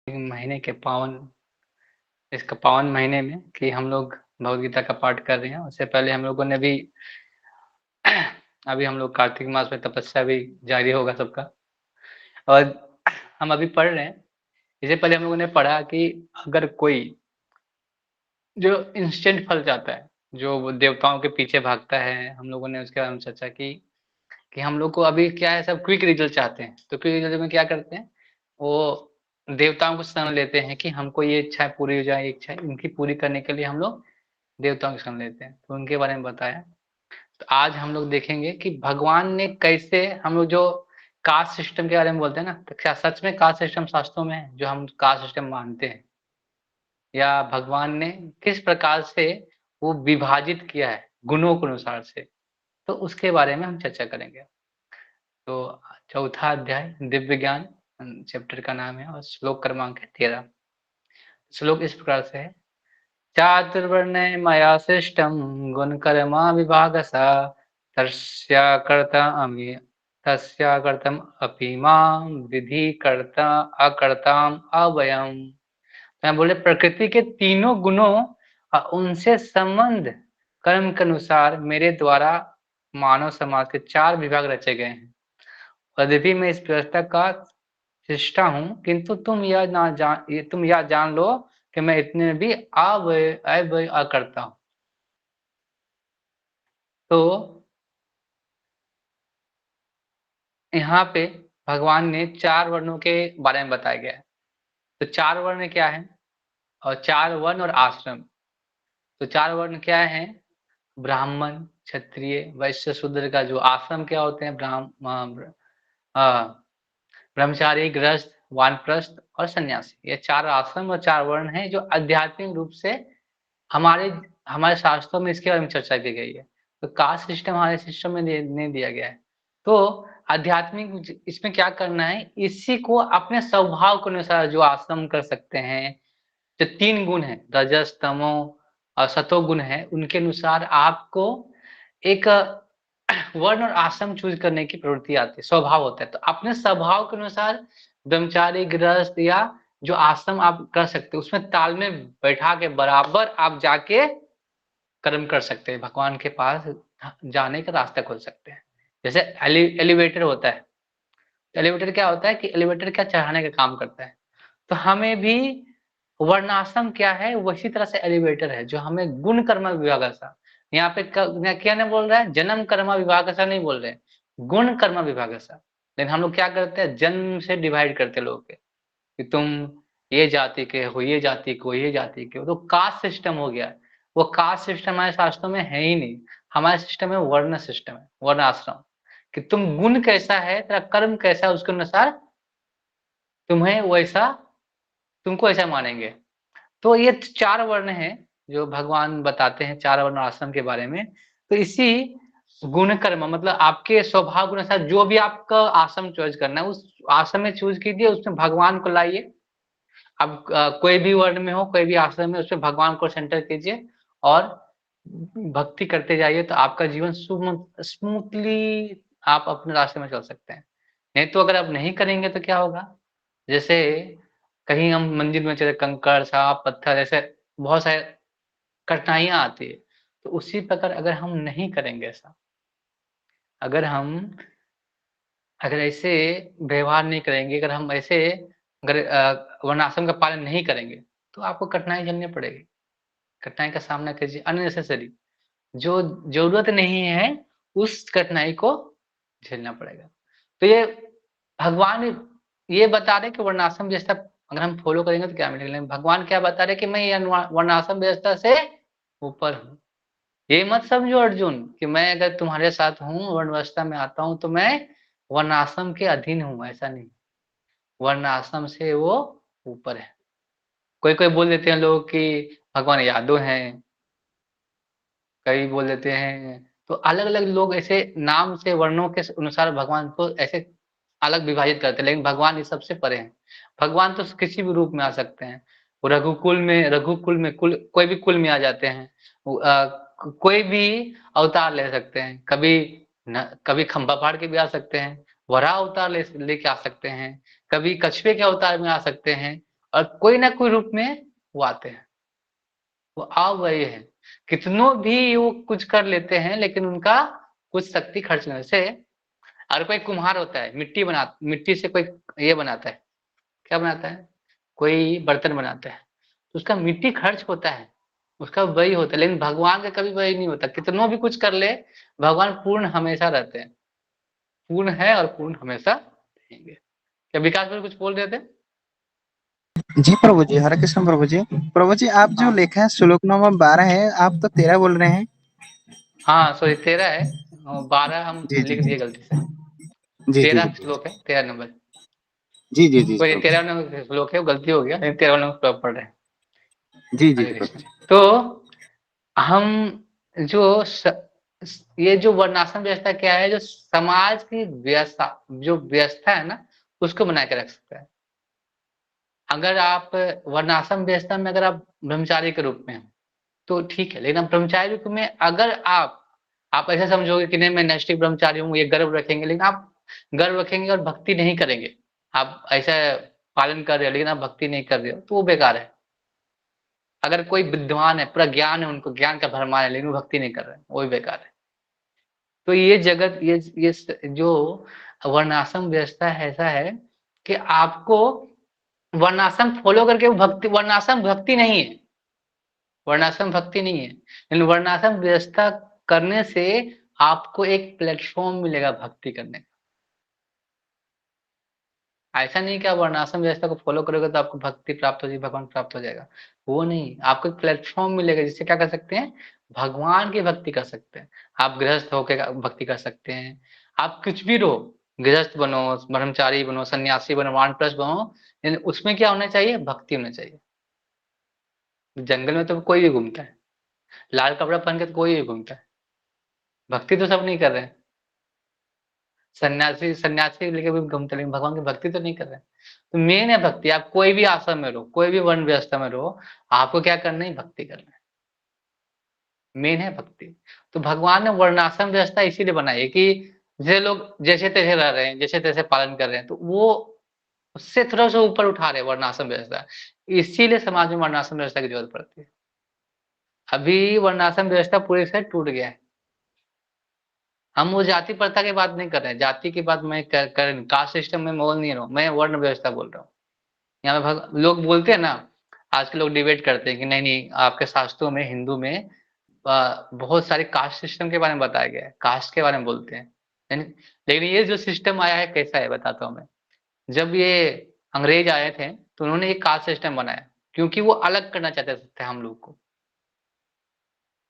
महीने के इसका पावन महीने में कि हम लोग भगवद गीता का पाठ कर रहे हैं। उससे पहले हम लोगों ने भी अभी हम लोग कार्तिक मास में तपस्या भी जारी होगा सबका, और हम अभी पढ़ रहे हैं। इससे पहले हम लोगों ने पढ़ा कि अगर कोई जो इंस्टेंट फल चाहता है, जो वो देवताओं के पीछे भागता है, हम लोगों ने उसके बारे में चर्चा की कि हम लोग को अभी क्या है, सब क्विक रिजल्ट चाहते हैं। तो क्विक रिजल्ट में क्या करते हैं, वो देवताओं को शरण लेते हैं कि हमको ये इच्छाएं पूरी हो जाए, ये इच्छाएं इनकी पूरी करने के लिए हम लोग देवताओं की शरण लेते हैं। तो उनके बारे में बताया। तो आज हम लोग देखेंगे कि भगवान ने कैसे, हम लोग जो कास्ट सिस्टम के बारे में बोलते हैं ना, तो क्या सच में कास्ट सिस्टम शास्त्रों में है जो हम कास्ट सिस्टम मानते हैं, या भगवान ने किस प्रकार से वो विभाजित किया है गुणों के अनुसार से, तो उसके बारे में हम चर्चा करेंगे। तो चौथा अध्याय दिव्य ज्ञान चैप्टर का नाम है और श्लोक क्रमांक है 13। श्लोक इस प्रकार से है। चातुर्वर्ण्य मया सृष्टं गुणकर्मा विभागसा तस्याकर्तम् अपि मां विधि कर्ता अकर्ताम् अव्ययम्। मैं बोले प्रकृति के तीनों गुणों और उनसे संबंध कर्म के अनुसार मेरे द्वारा मानव समाज के 4 विभाग रचे गए हैं। यद्यपि मैं इस व्यवस्था का सृष्टा हूँ, किंतु तुम यह जान लो कि मैं इतने में भी अव्यय अकर्ता हूँ। तो यहाँ पे भगवान ने 4 वर्णों के बारे में बताया गया है। तो 4 वर्ण क्या है, और 4 वर्ण और आश्रम। तो 4 वर्ण क्या है, ब्राह्मण, क्षत्रिय, वैश्य, शूद्र का जो आश्रम क्या होते हैं, ब्रह्मचारी, गृहस्थ, वानप्रस्थ और सन्यासी। ये 4 आश्रम और 4 वर्ण हैं जो आध्यात्मिक रूप से हमारे हमारे शास्त्रों में इसके बारे में चर्चा की गई है। तो कास्ट सिस्टम हमारे सिस्टम में नहीं दिया गया है। तो आध्यात्मिक इसमें क्या करना है, इसी को अपने स्वभाव के अनुसार जो आश्रम कर सकते हैं, जो 3 गुण हैं, रजस, तमो और सतो गुण है, उनके अनुसार आपको एक वर्ण और आश्रम चूज करने की प्रवृत्ति आती है, स्वभाव होता है। तो अपने स्वभाव के अनुसार ब्रह्मचारी, गृहस्थ या जो आश्रम आप कर सकते हो, उसमें तालमेल बैठा के बराबर आप जाके कर्म कर सकते हैं, भगवान के पास जाने का रास्ता खोल सकते हैं। जैसे एलिवेटर होता है। एलिवेटर क्या होता है कि एलिवेटर क्या चढ़ाने का काम करता है। तो हमें भी वर्णाश्रम क्या है, वैसी तरह से एलिवेटर है जो हमें गुण कर्म विभागसा, यहाँ पे क्या नहीं बोल रहा है, जन्म कर्म विभागसा नहीं बोल रहे, गुण कर्म विभागसा। लेकिन हम लोग क्या करते हैं, जन्म से डिवाइड करते हैं लोगों के कि तुम ये जाति के हो, ये जाति के हो, ये जाति के हो। तो कास्ट सिस्टम हो गया। वो कास्ट सिस्टम हमारे शास्त्रों में है ही नहीं। हमारे सिस्टम में वर्ण सिस्टम है, वर्ण आश्रम, कि तुम गुण कैसा है, तेरा कर्म कैसा है, उसके अनुसार तुम्हें वैसा, तुमको ऐसा मानेंगे। तो ये 4 वर्ण हैं जो भगवान बताते हैं, 4 वर्ण आश्रम के बारे में। तो इसी गुण कर्म मतलब आपके स्वभाव के अनुसार जो भी आपका आश्रम चॉइस करना है, उस आश्रम में चूज कीजिए, उसमें भगवान को लाइए। अब कोई भी वर्ण में हो, कोई भी आश्रम में, उसमें भगवान को सेंटर कीजिए और भक्ति करते जाइए, तो आपका जीवन स्मूथली आप अपने रास्ते में चल सकते हैं। नहीं तो अगर आप नहीं करेंगे तो क्या होगा, जैसे कहीं हम मंदिर में चले, कंकड़, सांप, पत्थर, ऐसे बहुत सारे कठिनाइयाँ आती है। तो उसी प्रकार अगर हम नहीं करेंगे ऐसा, अगर हम अगर ऐसे व्यवहार नहीं करेंगे, अगर हम ऐसे अगर वर्णाश्रम का पालन नहीं करेंगे, तो आपको कठिनाई झेलनी पड़ेगी। कठिनाई का सामना कीजिए अननेसेसरी, जो ज़रूरत नहीं है उस कठिनाई को झेलना पड़ेगा। तो ये भगवान ये बता रहे हैं कि वर्णाश्रम व्यवस्था अगर हम फ़ॉलो करेंगे तो क्या मिलेगा, लेकिन भगवान क्या बता रहे हैं कि मैं ये वर्णाश्रम व्यवस्था से ऊपर हूँ। ये मत समझो अर्जुन कि मैं अगर तुम्हारे साथ हूँ, वर्ण व्यवस्था में आता हूँ, तो मैं वर्णाश्रम के अधीन हूँ, ऐसा नहीं। वर्ण आश्रम से वो ऊपर है। कोई-कोई बोल देते हैं लोग कि भगवान यादव हैं, कई बोल देते हैं, तो अलग-अलग लोग ऐसे नाम से वर्णों के अनुसार भगवान को ऐसे अलग विभाजित करते हैं, लेकिन भगवान इस सबसे परे हैं। भगवान तो किसी भी रूप में आ सकते हैं। वो रघुकुल में कोई भी कुल में आ जाते हैं। कोई भी अवतार ले सकते हैं। कभी खंभा फाड़ के भी आ सकते हैं, वराह अवतार लेके आ सकते हैं, कभी कछुए के अवतार में आ सकते हैं, और कोई ना कोई रूप में वो आते हैं, वो आ वही है। कितनों भी वो कुछ कर लेते हैं लेकिन उनका कुछ शक्ति खर्च नहीं। जैसे अगर कोई कुम्हार होता है, मिट्टी से कोई ये बनाता है, क्या बनाता है, कोई बर्तन बनाता है, तो उसका मिट्टी खर्च होता है, उसका वही होता है। लेकिन भगवान का कभी वही नहीं होता, कितनों भी कुछ कर ले, भगवान पूर्ण हमेशा रहते हैं, पूर्ण है और पूर्ण हमेशा रहेंगे। क्या विकास भाई कुछ बोल रहे थे? जी प्रभु जी, हरे कृष्ण प्रभु जी। प्रभु जी, आप जो हाँ लिखा है श्लोक नंबर 12 है, आप तो 13 बोल रहे हैं। हाँ, सॉरी 13 है, 12 हम जी जी लिख दिए गलती से। जी जी 13 जी श्लोक है, 13 नंबर। जी जी जी कोई प्रभु 13 नंबर श्लोक है, वो गलती हो गया, लेकिन 13 नंबर श्लोक पढ़ रहे हैं। जी जी हरे जी प्रभु कृष्ण। जी। तो हम जो ये जो वर्णाश्रम व्यवस्था क्या है, जो समाज की व्यवस्था, जो व्यवस्था है ना, उसको बना के रख सकता है। अगर आप वर्णाश्रम व्यवस्था में अगर आप ब्रह्मचारी के रूप में हो तो ठीक है, लेकिन आप ब्रह्मचारी रूप में अगर आप ऐसा समझोगे कि नहीं मैं नैष्ठिक ब्रह्मचारी हूँ, ये गर्व रखेंगे, लेकिन आप गर्व रखेंगे और भक्ति नहीं करेंगे, आप ऐसा पालन कर रहे हो लेकिन आप भक्ति नहीं कर रहे हो, तो वो बेकार है। अगर कोई विद्वान है, पूरा ज्ञान है, उनको ज्ञान का भरमार है, लेकिन वो भक्ति नहीं कर रहे हैं, वो भी बेकार है। तो ये जगत, जो वर्णाश्रम व्यवस्था है, ऐसा है कि आपको वर्णाश्रम फॉलो करके वो भक्ति, वर्णाश्रम भक्ति नहीं है, वर्णाश्रम भक्ति नहीं है, लेकिन वर्णाश्रम व्यवस्था करने से आपको एक प्लेटफॉर्म मिलेगा भक्ति करने का। ऐसा नहीं कि आप वर्णाश्रम व्यवस्था को फॉलो करोगे तो आपको भक्ति प्राप्त हो जाएगी, भगवान प्राप्त हो जाएगा, वो नहीं। आपको एक प्लेटफॉर्म मिलेगा जिससे क्या कर सकते हैं, भगवान की भक्ति कर सकते हैं। आप गृहस्थ होकर भक्ति कर सकते हैं, आप कुछ भी रहो, गृहस्थ बनो, ब्रह्मचारी बनो, सन्यासी बनो, वानप्रस्थ बनो, लेकिन उसमें क्या होना चाहिए, भक्ति होना चाहिए। जंगल में तो कोई भी घूमता है, लाल कपड़ा पहन के तो कोई भी घूमता है, भक्ति तो सब नहीं कर रहे हैं। सन्यासी सन्यासी लेके भी घूमते, लेकिन भगवान की भक्ति तो नहीं कर रहे हैं। तो मेन है भक्ति। आप कोई भी आश्रम में रहो, कोई भी वर्ण व्यवस्था में रहो, आपको क्या करना है, भक्ति करना है, मेन है भक्ति। तो भगवान ने वर्णाश्रम व्यवस्था इसीलिए बनाई है कि जैसे लोग जैसे तैसे रह रहे हैं, जैसे तैसे पालन कर रहे हैं, तो वो उससे थोड़ा सा ऊपर उठा रहे हैं वर्णाश्रम व्यवस्था। इसीलिए समाज में वर्णाश्रम व्यवस्था की जरूरत पड़ती है। अभी वर्णाश्रम व्यवस्था पूरी से टूट गया है। हम वो जाति प्रथा की बात नहीं कर रहे हैं, जाति की बात मैं कास्ट सिस्टम में बोल नहीं रहा हूँ, मैं वर्ण व्यवस्था बोल रहा हूँ। यहाँ पे लोग बोलते हैं ना, आज के लोग डिबेट करते हैं कि नहीं नहीं, आपके शास्त्रों में, हिंदू में बहुत सारे कास्ट सिस्टम के बारे में बताया गया है, कास्ट के बारे में बोलते हैं। लेकिन ये जो सिस्टम आया है कैसा है बताता हूँ मैं। जब ये अंग्रेज आए थे तो उन्होंने एक कास्ट सिस्टम बनाया, क्योंकि वो अलग करना चाहते थे हम लोग को,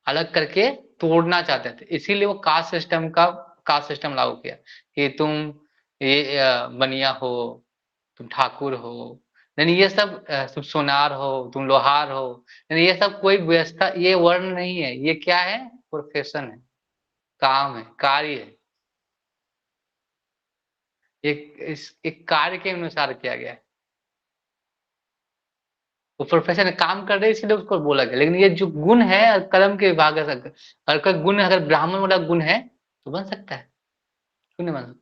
अलग करके तोड़ना चाहते थे, इसीलिए वो कास्ट सिस्टम लागू किया कि तुम ये बनिया हो, तुम ठाकुर हो, यानी ये सब तुम सोनार हो, तुम लोहार हो, यानी ये सब कोई व्यवस्था, ये वर्ण नहीं है, ये क्या है, प्रोफेशन है, काम है, कार्य है। एक कार्य के अनुसार किया गया है, वो प्रोफेशन है, काम कर रहे हैं इसलिए उसको बोला गया। लेकिन ये जो गुण है कर्म के विभाग है, अगर कोई गुण, अगर ब्राह्मण वाला गुण है तो बन सकता है, क्यों नहीं बन सकता।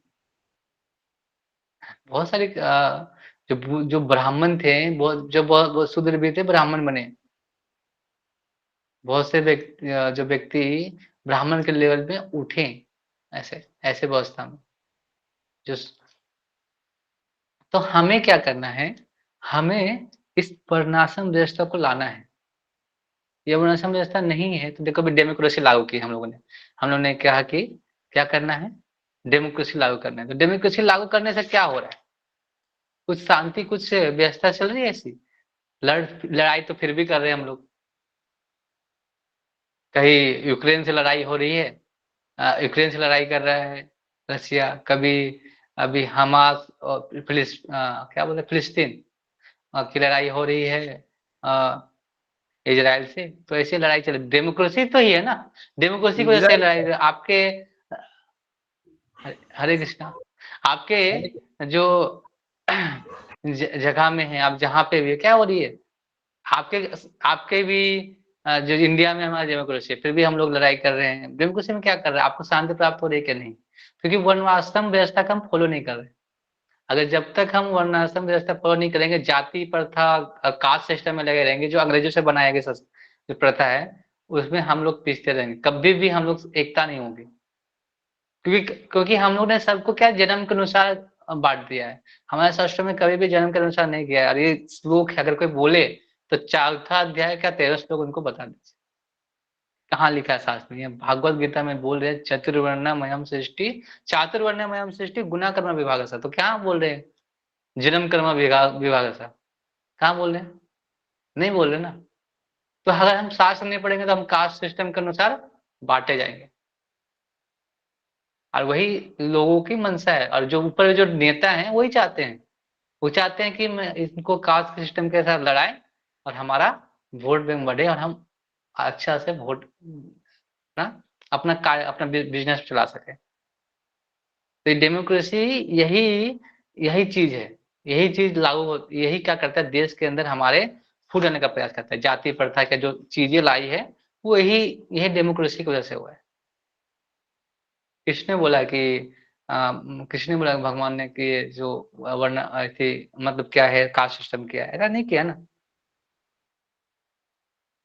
बहुत सारे जो ब्राह्मण थे, बहुत शूद्र भी थे, ब्राह्मण बने। बहुत से व्यक्ति जो व्यक्ति ब्राह्मण के लेवल पे उठे, ऐसे ऐसे व्यवस्था में जो। तो हमें क्या करना है, हमें इस वर्णाश्रम व्यवस्था को लाना है। ये वर्णाश्रम व्यवस्था नहीं है तो देखो अभी डेमोक्रेसी लागू की हम लोगों ने, हम लोगों ने कहा कि क्या करना है, डेमोक्रेसी लागू करना है। तो डेमोक्रेसी लागू करने से क्या हो रहा है, कुछ शांति, कुछ व्यवस्था चल रही है ऐसी। लड़ाई तो फिर भी कर रहे हैं हम लोग, कहीं यूक्रेन से लड़ाई हो रही है, यूक्रेन से लड़ाई कर रहा है रसिया, कभी अभी हमास और क्या बोलते फिलिस्तीन की लड़ाई हो रही है इजराइल से। तो ऐसी लड़ाई चल, डेमोक्रेसी तो ही है ना, डेमोक्रेसी की वजह से लड़ाई आपके। हरे कृष्णा। आपके जो जगह में है, आप जहाँ पे भी क्या हो रही है, आपके आपके भी जो इंडिया में हमारी डेमोक्रेसी है, फिर भी हम लोग लड़ाई कर रहे हैं। डेमोक्रेसी में क्या कर रहे हैं, आपको शांति प्राप्त हो रही है क्या, नहीं, क्योंकि वर्णाश्रम व्यवस्था का हम फॉलो नहीं कर रहे। अगर जब तक हम वर्णाश्रम व्यवस्था फॉलो नहीं करेंगे, जाति प्रथा, कास्ट सिस्टम में लगे रहेंगे, जो अंग्रेजों से बनाया गया जो प्रथा है, उसमें हम लोग पीसते रहेंगे, कभी भी हम लोग एकता नहीं होगी। क्योंकि हम लोग ने सबको क्या जन्म के अनुसार बांट दिया है। हमारे शास्त्रों में कभी भी जन्म के अनुसार नहीं किया है। और ये श्लोक है, अगर कोई बोले तो चौथा अध्याय का 13 श्लोक उनको बता दीजिए, कहाँ लिखा है शास्त्र में। ये भागवत गीता में बोल रहे हैं चतुर्वर्णमयम सृष्टि, चातुर्वर्णमयम सृष्टि गुना कर्म विभाग सा। तो क्या बोल रहे हैं, जन्म कर्म विभाग विभाग सा, कहाँ बोल रहे हैं, नहीं बोल रहे ना। तो अगर हम शास्त्र नहीं पढ़ेंगे तो हम कास्ट सिस्टम के अनुसार बांटे जाएंगे, और वही लोगों की मंशा है। और जो ऊपर जो नेता हैं वही चाहते हैं, वो चाहते हैं कि मैं इनको कास्ट सिस्टम के साथ लड़ाए और हमारा वोट बैंक बढ़े, और हम अच्छा से वोट ना अपना कार्य, अपना बिजनेस चला सके। तो ये डेमोक्रेसी यही यही चीज है, यही चीज लागू हो, यही क्या करता है देश के अंदर हमारे फूट आने का प्रयास करता है। जाति प्रथा के जो चीजें लाई है, वो यही डेमोक्रेसी की वजह से हुआ है। किसने बोला कि किसने बोला भगवान ने कि जो वर्ण थी, मतलब क्या है कास्ट सिस्टम, किया है, ऐसा नहीं किया ना।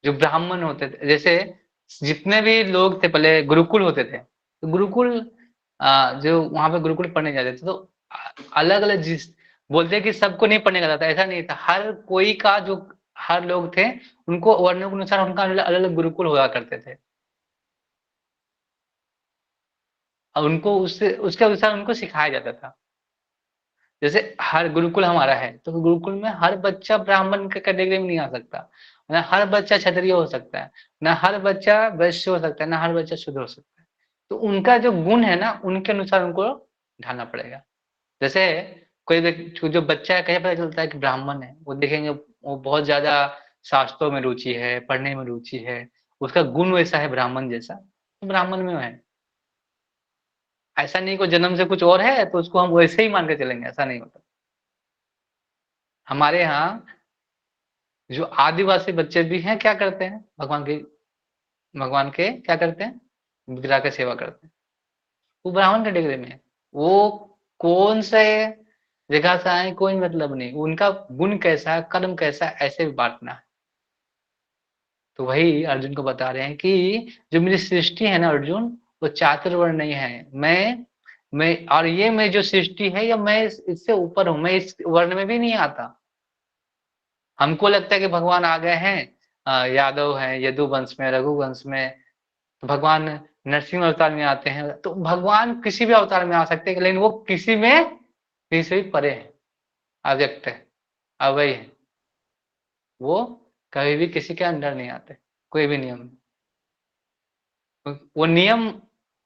जो ब्राह्मण होते थे, जैसे जितने भी लोग थे पहले गुरुकुल होते थे, तो गुरुकुल जो वहां पे गुरुकुल पढ़ने जाते थे, तो अलग अलग जिस बोलते हैं कि सबको नहीं पढ़ने का था, ऐसा नहीं था। हर कोई का जो हर लोग थे, उनको वर्णों के अनुसार उनका अलग अलग गुरुकुल हुआ करते थे, और उनको उससे उसके अनुसार उनको सिखाया जाता था। जैसे हर गुरुकुल हमारा है, तो गुरुकुल में हर बच्चा ब्राह्मण के कैटेगरी में नहीं आ सकता, ना हर बच्चा क्षत्रिय हो सकता है, ना हर बच्चा वैश्य हो सकता है, ना हर बच्चा शूद्र हो सकता है। तो उनका जो गुण है ना, उनके अनुसार उनको ढालना पड़ेगा। जैसे कोई व्यक्ति जो बच्चा है, कैसे पता चलता है कि ब्राह्मण है, वो देखेंगे वो बहुत ज्यादा शास्त्रों में रुचि है, पढ़ने में रुचि है, उसका गुण वैसा है ब्राह्मण जैसा, तो ब्राह्मण में है। ऐसा नहीं, को जन्म से कुछ और है तो उसको हम वैसे ही मान के चलेंगे, ऐसा नहीं होता। हमारे यहाँ जो आदिवासी बच्चे भी हैं, क्या करते हैं, भगवान के क्या करते हैं, विग्रह की सेवा करते हैं। वो ब्राह्मण कैटेगरी में है। वो कौन से जगह से आए कोई मतलब नहीं, उनका गुण कैसा है, कर्म कैसा है, ऐसे भी बांटना है। तो वही अर्जुन को बता रहे हैं कि जो मेरी सृष्टि है ना अर्जुन, वो चातुर्वर्ण नहीं है। मैं और ये मैं जो सृष्टि है, या मैं इससे ऊपर हूं, मैं इस वर्ण में भी नहीं आता। हमको लगता है कि भगवान आ गए हैं, यादव है, यदु वंश में, रघु वंश में, तो भगवान नरसिंह अवतार में आते हैं। तो भगवान किसी भी अवतार में आ सकते हैं, लेकिन वो किसी से भी परे है, अव्यक्त है, अवय है। वो कभी भी किसी के अंडर नहीं आते, कोई भी नियम। वो नियम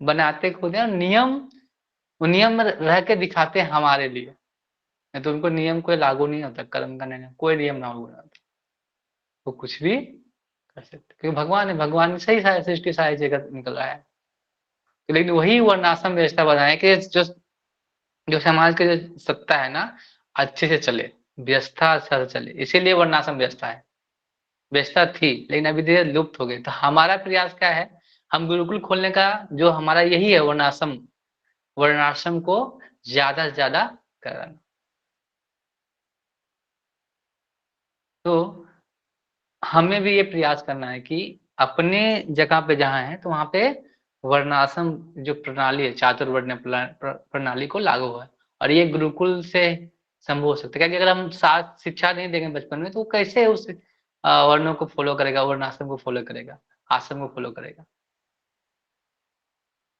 बनाते खुद है, नियम वो नियम में रह के दिखाते हैं हमारे लिए। नहीं तो उनको नियम कोई लागू नहीं होता, कर्म का नहीं, कोई नियम लागू नहीं होता। वो कुछ भी कर सकते, क्योंकि भगवान है, भगवान ने सही सारी सृष्टि सारी जगत निकला है। लेकिन वही वर्णाश्रम व्यवस्था बनाए कि जो जो समाज की जो सत्ता है ना, अच्छे से चले, व्यवस्था अच्छा से चले, इसीलिए वर्णाश्रम व्यवस्था है। व्यवस्था थी लेकिन अभी धीरे लुप्त हो गई। तो हमारा प्रयास क्या है, हम गुरुकुल खोलने का जो हमारा यही है, वर्णाश्रम, वर्णाश्रम को ज्यादा से ज्यादा कराना। तो हमें भी ये प्रयास करना है कि अपने जगह पे जहाँ है, तो वहां पे वर्णाश्रम जो प्रणाली है, चातुर्वर्ण प्रणाली को लागू है। और ये गुरुकुल से संभव हो सकता है, क्योंकि अगर हम साथ शिक्षा नहीं देंगे बचपन में, तो वो कैसे उस वर्णों को फॉलो करेगा, वर्णाश्रम को फॉलो करेगा, आश्रम को फॉलो करेगा।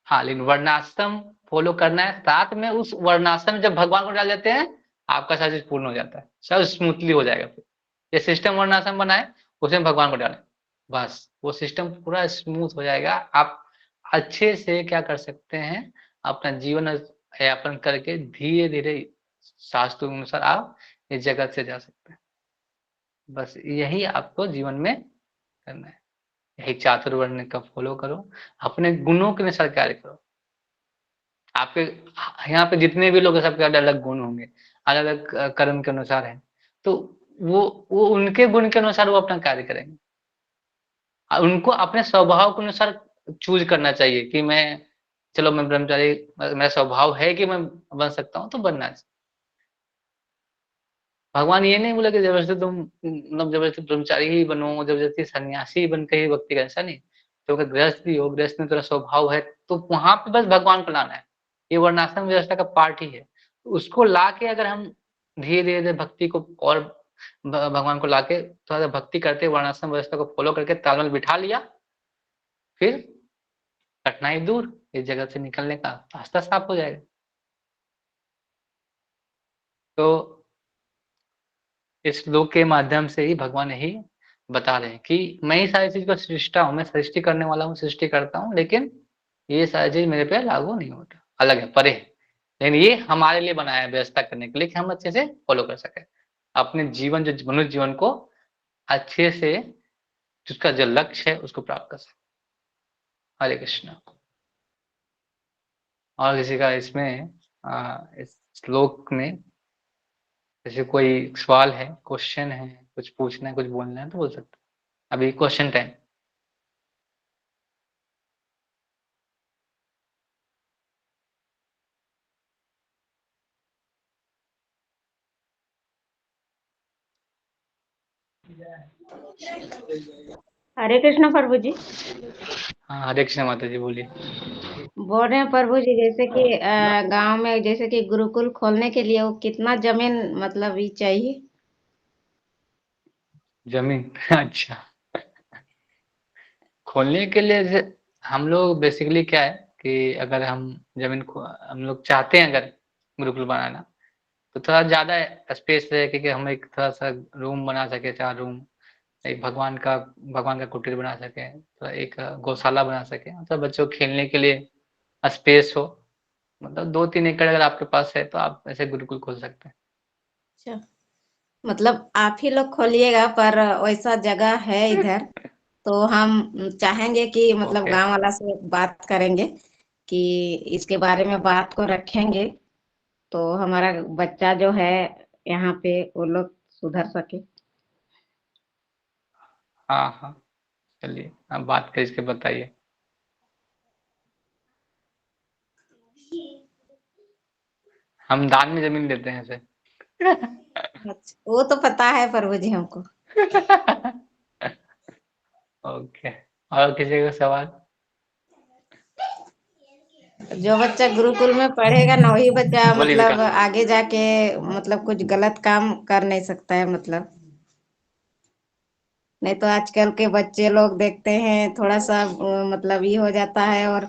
हाँ, लेकिन वर्णाश्रम फॉलो करना है, साथ में उस वर्णाश्रम में जब भगवान को डाल देते हैं, आपका सब चीज पूर्ण हो जाता है, सब स्मूथली हो जाएगा। फिर ये सिस्टम वर्णाश्रम बनाए, उसमें भगवान को डालें, बस वो सिस्टम पूरा स्मूथ हो जाएगा। आप अच्छे से क्या कर सकते हैं, अपना जीवन यापन करके धीरे धीरे शास्त्रों के अनुसार आप इस जगत से जा सकते हैं। बस यही आपको जीवन में करना है, यही चातुर्वर्ण का फॉलो करो, अपने गुणों के अनुसार कार्य करो। आपके यहाँ पे जितने भी लोग हैं, सबके अलग अलग गुण होंगे, अलग अलग कर्म के अनुसार है। तो वो उनके गुण के अनुसार वो अपना कार्य करेंगे। उनको अपने स्वभाव के अनुसार चूज करना चाहिए कि मैं, चलो मैं ब्रह्मचारी, मेरा स्वभाव है कि मैं बन सकता हूँ, तो बनना चाहिए। भगवान ये नहीं बोला कि जबरदस्ती तुम मतलब जबरदस्ती ब्रह्मचारी ही बनो, जबरदस्ती सन्यासी बन के ही भक्ति कर, ऐसा नहीं। तो अगर गृहस्थ भी हो, गृहस्थ में तेरा स्वभाव है, तो वहां पे बस भगवान को लाना है। ये वर्णाश्रम व्यवस्था का पार्ट ही है। उसको लाके अगर हम धीरे धीरे भक्ति को और भगवान को लाके थोड़ा सा भक्ति करते, वर्णाश्रम व्यवस्था को फॉलो करके तालमेल बिठा लिया, फिर कठिनाई दूर, इस जगह से निकलने का रास्ता साफ हो जाएगा। तो इस श्लोक के माध्यम से ही भगवान यही बता रहे हैं कि मैं ही सारी चीज को सृष्टा हूँ, मैं सृष्टि करने वाला हूँ, सृष्टि करता हूँ, लेकिन ये सारी चीज मेरे पे लागू नहीं होता, अलग है, परे है। लेकिन ये हमारे लिए बनाया है व्यवस्था करने के लिए कि हम अच्छे से फॉलो कर सके अपने जीवन, जो मनुष्य जीवन को अच्छे से, जिसका जो लक्ष्य है उसको प्राप्त कर सके। हरे कृष्ण। और किसी का इसमें इस श्लोक में जैसे कोई सवाल है, क्वेश्चन है, कुछ पूछना है, कुछ बोलना है तो बोल सकते हैं। अभी क्वेश्चन टाइम। हरे कृष्ण प्रभु जी। हाँ, हरे कृष्ण माता जी, बोलिए। बोल रहे हैं प्रभु जी, जैसे कि गांव में जैसे कि गुरुकुल खोलने के लिए वो कितना जमीन मतलब ये चाहिए? जमीन अच्छा, खोलने के लिए हम लोग बेसिकली क्या है कि अगर हम जमीन को हम लोग चाहते हैं अगर गुरुकुल बनाना, तो थोड़ा ज्यादा स्पेस रहे कि हम एक थोड़ा सा रूम बना सके, 4 रूम, एक भगवान का कुटीर बना सके, तो एक गौशाला बना सके, मतलब बच्चों को खेलने के लिए स्पेस हो। मतलब 2-3 एकड़ अगर आपके पास है तो आप ऐसे गुरुकुल खोल सकते हैं। अच्छा, मतलब आप ही लोग खोलिएगा, पर वैसा जगह है इधर, तो हम चाहेंगे कि मतलब ओके। गांव वाला से बात करेंगे कि इसके बारे में बात को रखेंगे, तो हमारा बच्चा जो है यहाँ पे वो लोग सुधर सके। हाँ हाँ, चलिए आप बात कर इसके बताइए। हम दान में जमीन देते हैं ऐसे। अच्छा, वो तो पता है प्रभु जी हमको। ओके, और किसी का सवाल? जो बच्चा गुरुकुल में पढ़ेगा ना, वही बच्चा बोलिए मतलब विकास। आगे जाके मतलब कुछ गलत काम कर नहीं सकता है, मतलब नहीं तो आजकल के बच्चे लोग देखते हैं थोड़ा सा मतलब ये हो जाता है, और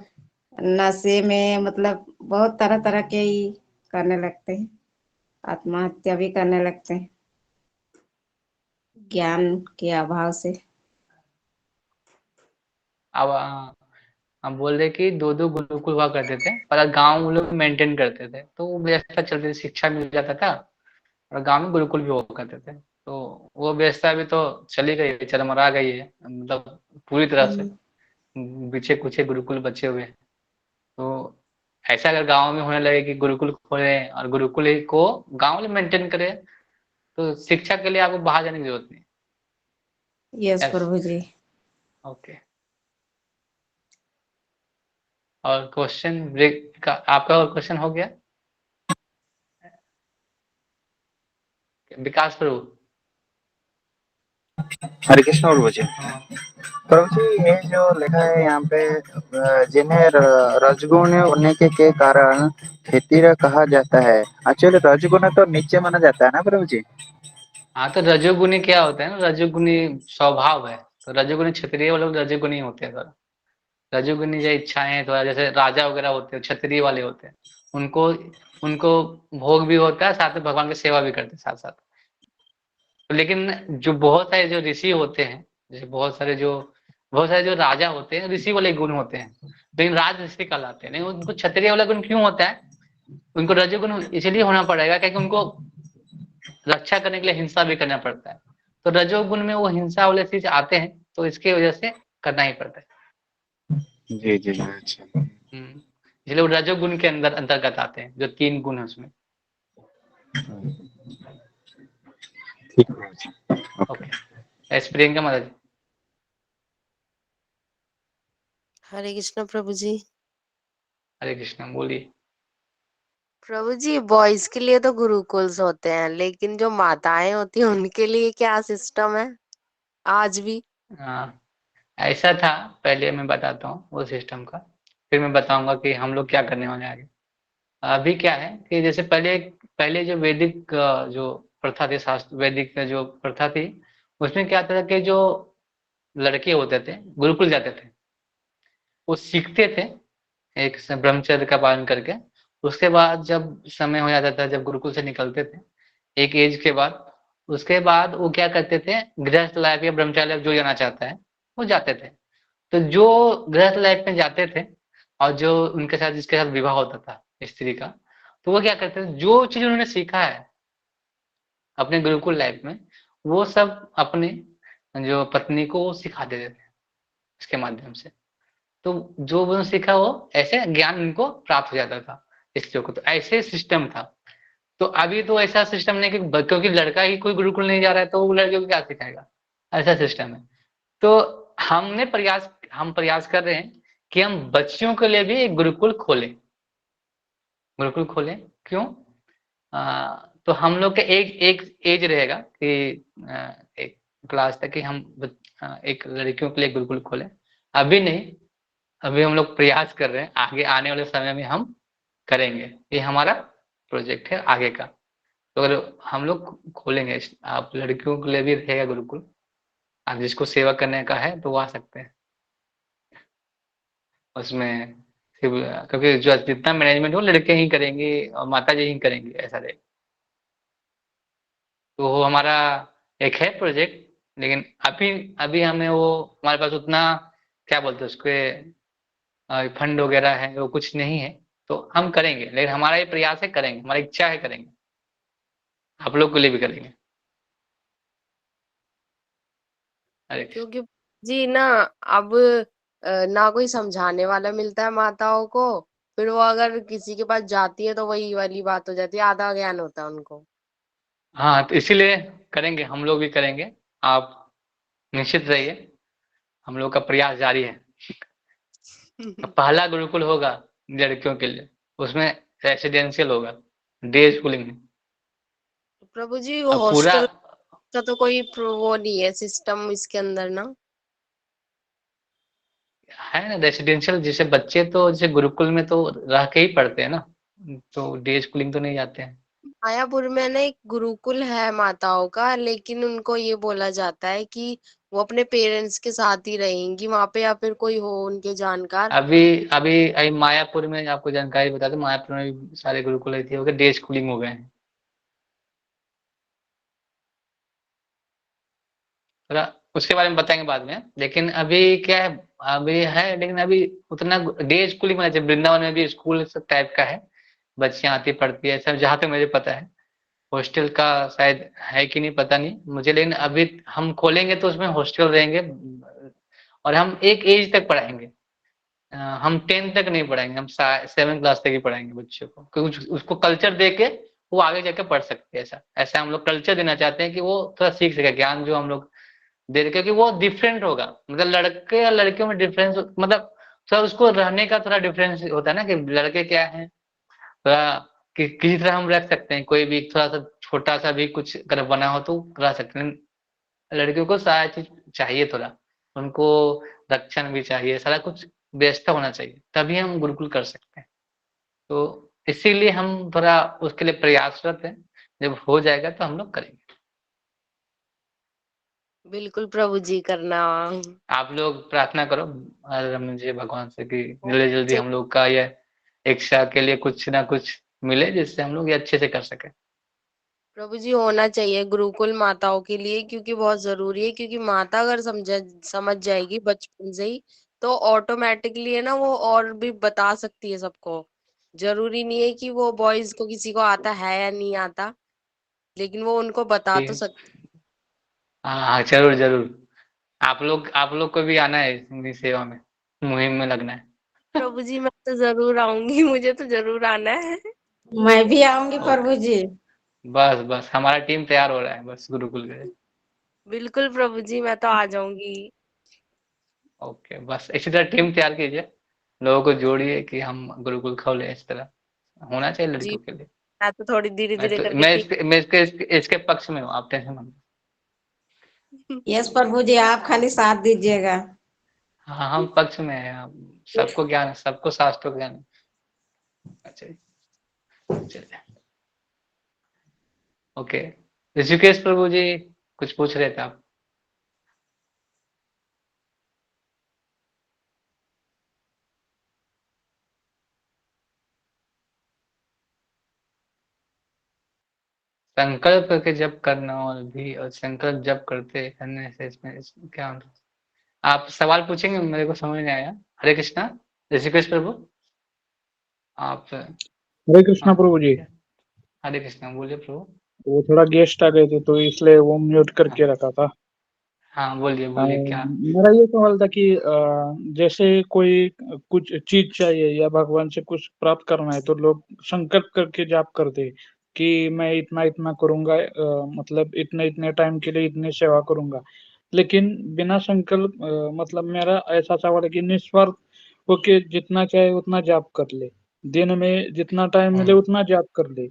नशे में मतलब बहुत तरह तरह के ही करने लगते हैं, आत्महत्या भी करने लगते हैं ज्ञान के अभाव से। अब हम बोल रहे कि 2-2 गुरुकुल हुआ करते थे, पर गांव वो लोग मेंटेन करते थे, तो वो व्यवस्था चलती थी, शिक्षा मिल जाता था, और गांव में गुरुकुल भी हुआ करते थे। तो वो व्यवस्था भी तो चली गई, चरमरा गई है, मतलब पूरी तरह से पीछे कुछ गुरुकुल बचे हुए हैं। तो ऐसा अगर गांव में होने लगे कि गुरुकुल खोले और गुरुकुल ही को गांव में मेंटेन करे, तो शिक्षा के लिए आपको बाहर जाने की जरूरत नहीं। Yes yes. Prabhu ji. Okay. और क्वेश्चन ब्रेक का आपका और क्वेश्चन हो गया? विकास प्रभु। हरे कृष्ण प्रभु जी। प्रभु जी, ये जो लिखा है यहाँ पे, जिन्हें रजगुण होने के कारण खेतीर कहा जाता है, एक्चुअली रजगुण तो नीचे माना जाता है ना प्रभु जी? हाँ, तो रजोगुनी क्या होता है ना, रजोगुनी स्वभाव है। तो रजोगुनी क्षत्रिय वाले लोग रजोगुनी होते हैं थोड़ा। रजोगुनी जो इच्छाएं थोड़ा, जैसे राजा वगैरह होते हैं, क्षत्रिय वाले होते हैं, उनको उनको भोग भी होता है, साथ में भगवान की सेवा भी करते हैं साथ साथ। तो लेकिन जो बहुत सारे जो ऋषि होते हैं, जैसे बहुत सारे जो राजा होते हैं, ऋषि वाले गुण होते हैं, लेकिन राज ऋषि कहलाते हैं। लेकिन उनको क्षत्रिय वाला गुण क्यों होता है? उनको रजोगुण इसलिए होना पड़ेगा क्योंकि उनको रक्षा करने के लिए हिंसा भी करना पड़ता है। तो रजोगुण में वो हिंसा वाले चीज आते हैं, तो इसकी वजह से करना ही पड़ता है। जी जी, अच्छा। इसलिए वो रजोगुण के अंदर अंतर्गत आते हैं, जो 3 गुण है उसमें। ठीक है प्रभु ji. Okay. Okay. S Priyanka माता जी। हरे कृष्ण प्रभु जी। हरे कृष्ण, बोलिए। प्रभु जी बॉयज के लिए तो गुरुकुल्स होते हैं, लेकिन जो माताएं होती हैं उनके लिए क्या सिस्टम है आज भी? हाँ, ऐसा था पहले, मैं बताता हूँ वो सिस्टम का, फिर मैं बताऊंगा कि हम लोग क्या करने वाले हैं आगे। अभी क्या है कि जैसे पहले पहले जो वैदिक जो प्रथा थी, शास्त्र वैदिक जो प्रथा थी, उसमें क्या था कि जो लड़के होते थे गुरुकुल जाते थे, वो सीखते थे एक ब्रह्मचर्य का पालन करके। उसके बाद जब समय हो जाता था, जब गुरुकुल से निकलते थे एक एज के बाद, उसके बाद वो क्या करते थे, गृहस्थ लाइफ या ब्रह्मचारी लाइफ जो जाना चाहता है वो जाते थे। तो जो गृहस्थ लाइफ में जाते थे और जो उनके साथ जिसके साथ विवाह होता था स्त्री का, तो वो क्या करते थे, जो चीज उन्होंने सीखा है अपने गुरुकुल लाइफ में, वो सब अपने जो पत्नी को वो सिखा देते थे इसके माध्यम से। तो जो उन्होंने सीखा वो ऐसे ज्ञान उनको प्राप्त हो जाता था स्त्रियों को। तो ऐसे सिस्टम था। तो अभी तो ऐसा सिस्टम नहीं कि क्योंकि लड़का ही कोई गुरुकुल नहीं जा रहा है तो वो लड़के को क्या सिखाएगा, ऐसा सिस्टम है। तो हम प्रयास कर रहे हैं कि हम बच्चियों के लिए भी एक गुरुकुल खोलें। क्यों? तो हम लोग का एक एक एज रहेगा कि एक क्लास तक कि हम एक लड़कियों के लिए गुरुकुल खोलें। अभी नहीं, अभी हम लोग प्रयास कर रहे हैं, आगे आने वाले समय में हम करेंगे। ये हमारा प्रोजेक्ट है आगे का। तो अगर हम लोग खोलेंगे, आप लड़कियों के लिए भी रहेगा गुरुकुल, आप जिसको सेवा करने का है तो वो आ सकते हैं उसमें। क्योंकि जो जितना मैनेजमेंट हो लड़के ही करेंगे और माता जी ही करेंगे, ऐसा रहेगा। तो वो हमारा एक है प्रोजेक्ट, लेकिन अभी अभी हमें वो, हमारे पास उतना क्या बोलते हैं उसके फंड वगैरह है वो कुछ नहीं है। तो हम करेंगे, लेकिन हमारा ये प्रयास है, करेंगे, हमारी इच्छा है, करेंगे, आप लोग के लिए भी करेंगे। अरे क्योंकि जी ना, अब ना कोई समझाने वाला मिलता है माताओं को, फिर वो अगर किसी के पास जाती है तो वही वाली बात हो जाती है, आधा ज्ञान होता है उनको। हाँ, तो इसीलिए करेंगे, हम लोग भी करेंगे। आप निश्चित रहिए, हम लोग का प्रयास जारी है। पहला गुरुकुल होगा लड़कियों के लिए, उसमें रेसिडेंशियल होगा, डे स्कूलिंग नहीं। प्रभु जी वो अब पूरा हॉस्टल का तो कोई वो नहीं है सिस्टम इसके अंदर ना? है ना रेसिडेंशियल, जैसे बच्चे तो जैसे गुरुकुल में तो रह के ही पढ़ते हैं ना, तो डे स्कूलिंग तो नहीं जाते हैं। मायापुर में ना एक गुरुकुल है माताओं का, लेकिन उनको ये बोला जाता है कि वो अपने पेरेंट्स के साथ ही रहेंगी वहां पे, या फिर कोई हो उनके जानकार। अभी अभी अभी मायापुर में आपको जानकारी बता दूं, मायापुर में भी सारे गुरुकुल ऐसे हो गए, डे स्कूलिंग हो गए हैं। थोड़ा उसके बारे में बताएंगे बाद में, लेकिन अभी क्या है, अभी है लेकिन अभी उतना डे स्कूलिंग में, जैसे वृंदावन में भी स्कूल टाइप का है, बच्चियां आती पढ़ती है सब, जहाँ तक मुझे पता है। हॉस्टल का शायद है कि नहीं पता नहीं मुझे, लेकिन अभी हम खोलेंगे तो उसमें हॉस्टल रहेंगे। और हम एक एज तक पढ़ाएंगे, हम 10 तक नहीं पढ़ाएंगे, हम 7 क्लास तक ही पढ़ाएंगे बच्चों को, क्योंकि उसको कल्चर दे के वो आगे जाके पढ़ सकते हैं। ऐसा ऐसा हम लोग कल्चर देना चाहते हैं कि वो थोड़ा सीख सके ज्ञान जो हम लोग दे रहे, क्योंकि वो डिफरेंट होगा। मतलब लड़के और लड़कियों में डिफरेंस, मतलब थोड़ा उसको रहने का थोड़ा डिफरेंस होता है ना, कि लड़के क्या है थोड़ा किसी तरह हम रख सकते हैं, कोई भी थोड़ा सा छोटा सा भी कुछ अगर बना हो तो रह सकते हैं। लड़कियों को सारा चीज चाहिए थोड़ा, उनको रक्षण भी चाहिए, सारा कुछ व्यवस्था होना चाहिए, तभी हम गुरुकुल कर सकते हैं। तो इसीलिए हम थोड़ा उसके लिए प्रयासरत हैं, जब हो जाएगा तो हम लोग करेंगे। बिल्कुल प्रभु जी, करना। आप लोग प्रार्थना करो और मुझे भगवान से कि जल्दी जल्दी चाहिए हम लोग का ये इच्छा के लिए कुछ ना कुछ मिले, जिससे हम लोग ये अच्छे से कर सके। प्रभु जी, होना चाहिए गुरुकुल माताओं के लिए, क्योंकि बहुत जरूरी है। क्योंकि माता अगर समझ जाएगी बचपन से ही, तो ऑटोमेटिकली है ना वो और भी बता सकती है सबको। जरूरी नहीं है कि वो बॉयज को किसी को आता है या नहीं आता, लेकिन वो उनको बता तो ठीक, सकती। हाँ हाँ, जरूर जरूर। आप लोग को भी आना है इनकी सेवा में, मुहिम में लगना है। प्रभु जी मैं तो जरूर आऊंगी, मुझे तो जरूर आना है। मैं भी आऊंगी ओके, प्रभु जी। बस बस हमारा टीम तैयार हो रहा है बस गुरुकुल के लिए। बिल्कुल प्रभु जी, मैं तो आ जाऊंगी। ओके, बस इसी तरह टीम तैयार कीजिए, लोगों को जोड़िए कि हम गुरुकुल खोले इस तरह। होना चाहिए जी लड़कियों के लिए। मैं तो थोड़ी धीरे धीरे करके मैं सीख इसके पक्ष में हूँ, आप टेंशन मत लो। यस प्रभु जी, आप खाली साथ दीजिएगा। हाँ, हम पक्ष में हैं, सबको ज्ञान है, सबको शास्त्रों ज्ञान है। अच्छा, चलिए, ओके। ऋषिकेश प्रभु जी कुछ पूछ रहे थे आप? संकल्प करके जप करना और भी, और संकल्प जप करने से इसमें क्या अंतर? आप सवाल पूछेंगे, मेरे को समझ नहीं आया। हरे कृष्णा, ऋषिकेश प्रभु, आप। हरे कृष्णा हाँ, प्रभु जी। हरे कृष्णा, बोलिए प्रभु। वो थोड़ा गेस्ट आ गए थे तो इसलिए वो म्यूट हाँ, करके रखा था। हाँ, बोलिए बोलिए क्या? मेरा ये सवाल था कि जैसे कोई कुछ चीज चाहिए या भगवान से कुछ प्राप्त करना है तो लोग संकल्प करके जाप करते हैं कि मैं इतना इतना करूंगा, मतलब इतने इतने टाइम के लिए इतनी सेवा करूंगा। लेकिन बिना संकल्प, मतलब मेरा ऐसा सवाल है कि निस्वार्थ होके जितना चाहे उतना जाप कर ले, दिन में जितना टाइम मिले हम्म, उतना जाप कर ले,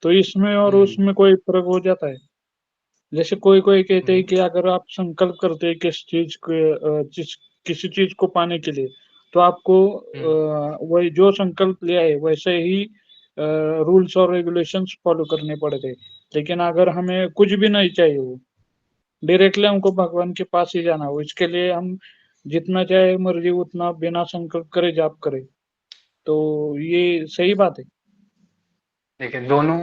तो इसमें और हम्म, उसमें कोई फर्क हो जाता है? जैसे कोई कोई कहते हैं हम्म, कि अगर आप संकल्प करते हैं किसी चीज को पाने के लिए, तो आपको हम्म, वही जो संकल्प लिया है वैसे ही रूल्स और रेगुलेशंस फॉलो करने पड़ते हैं। लेकिन अगर हमें कुछ भी नहीं चाहिए, वो डायरेक्टली हमको भगवान के पास ही जाना हो, इसके लिए हम जितना चाहे मर्जी उतना बिना संकल्प करे जाप करें, तो ये सही बात है? देखिए, दोनों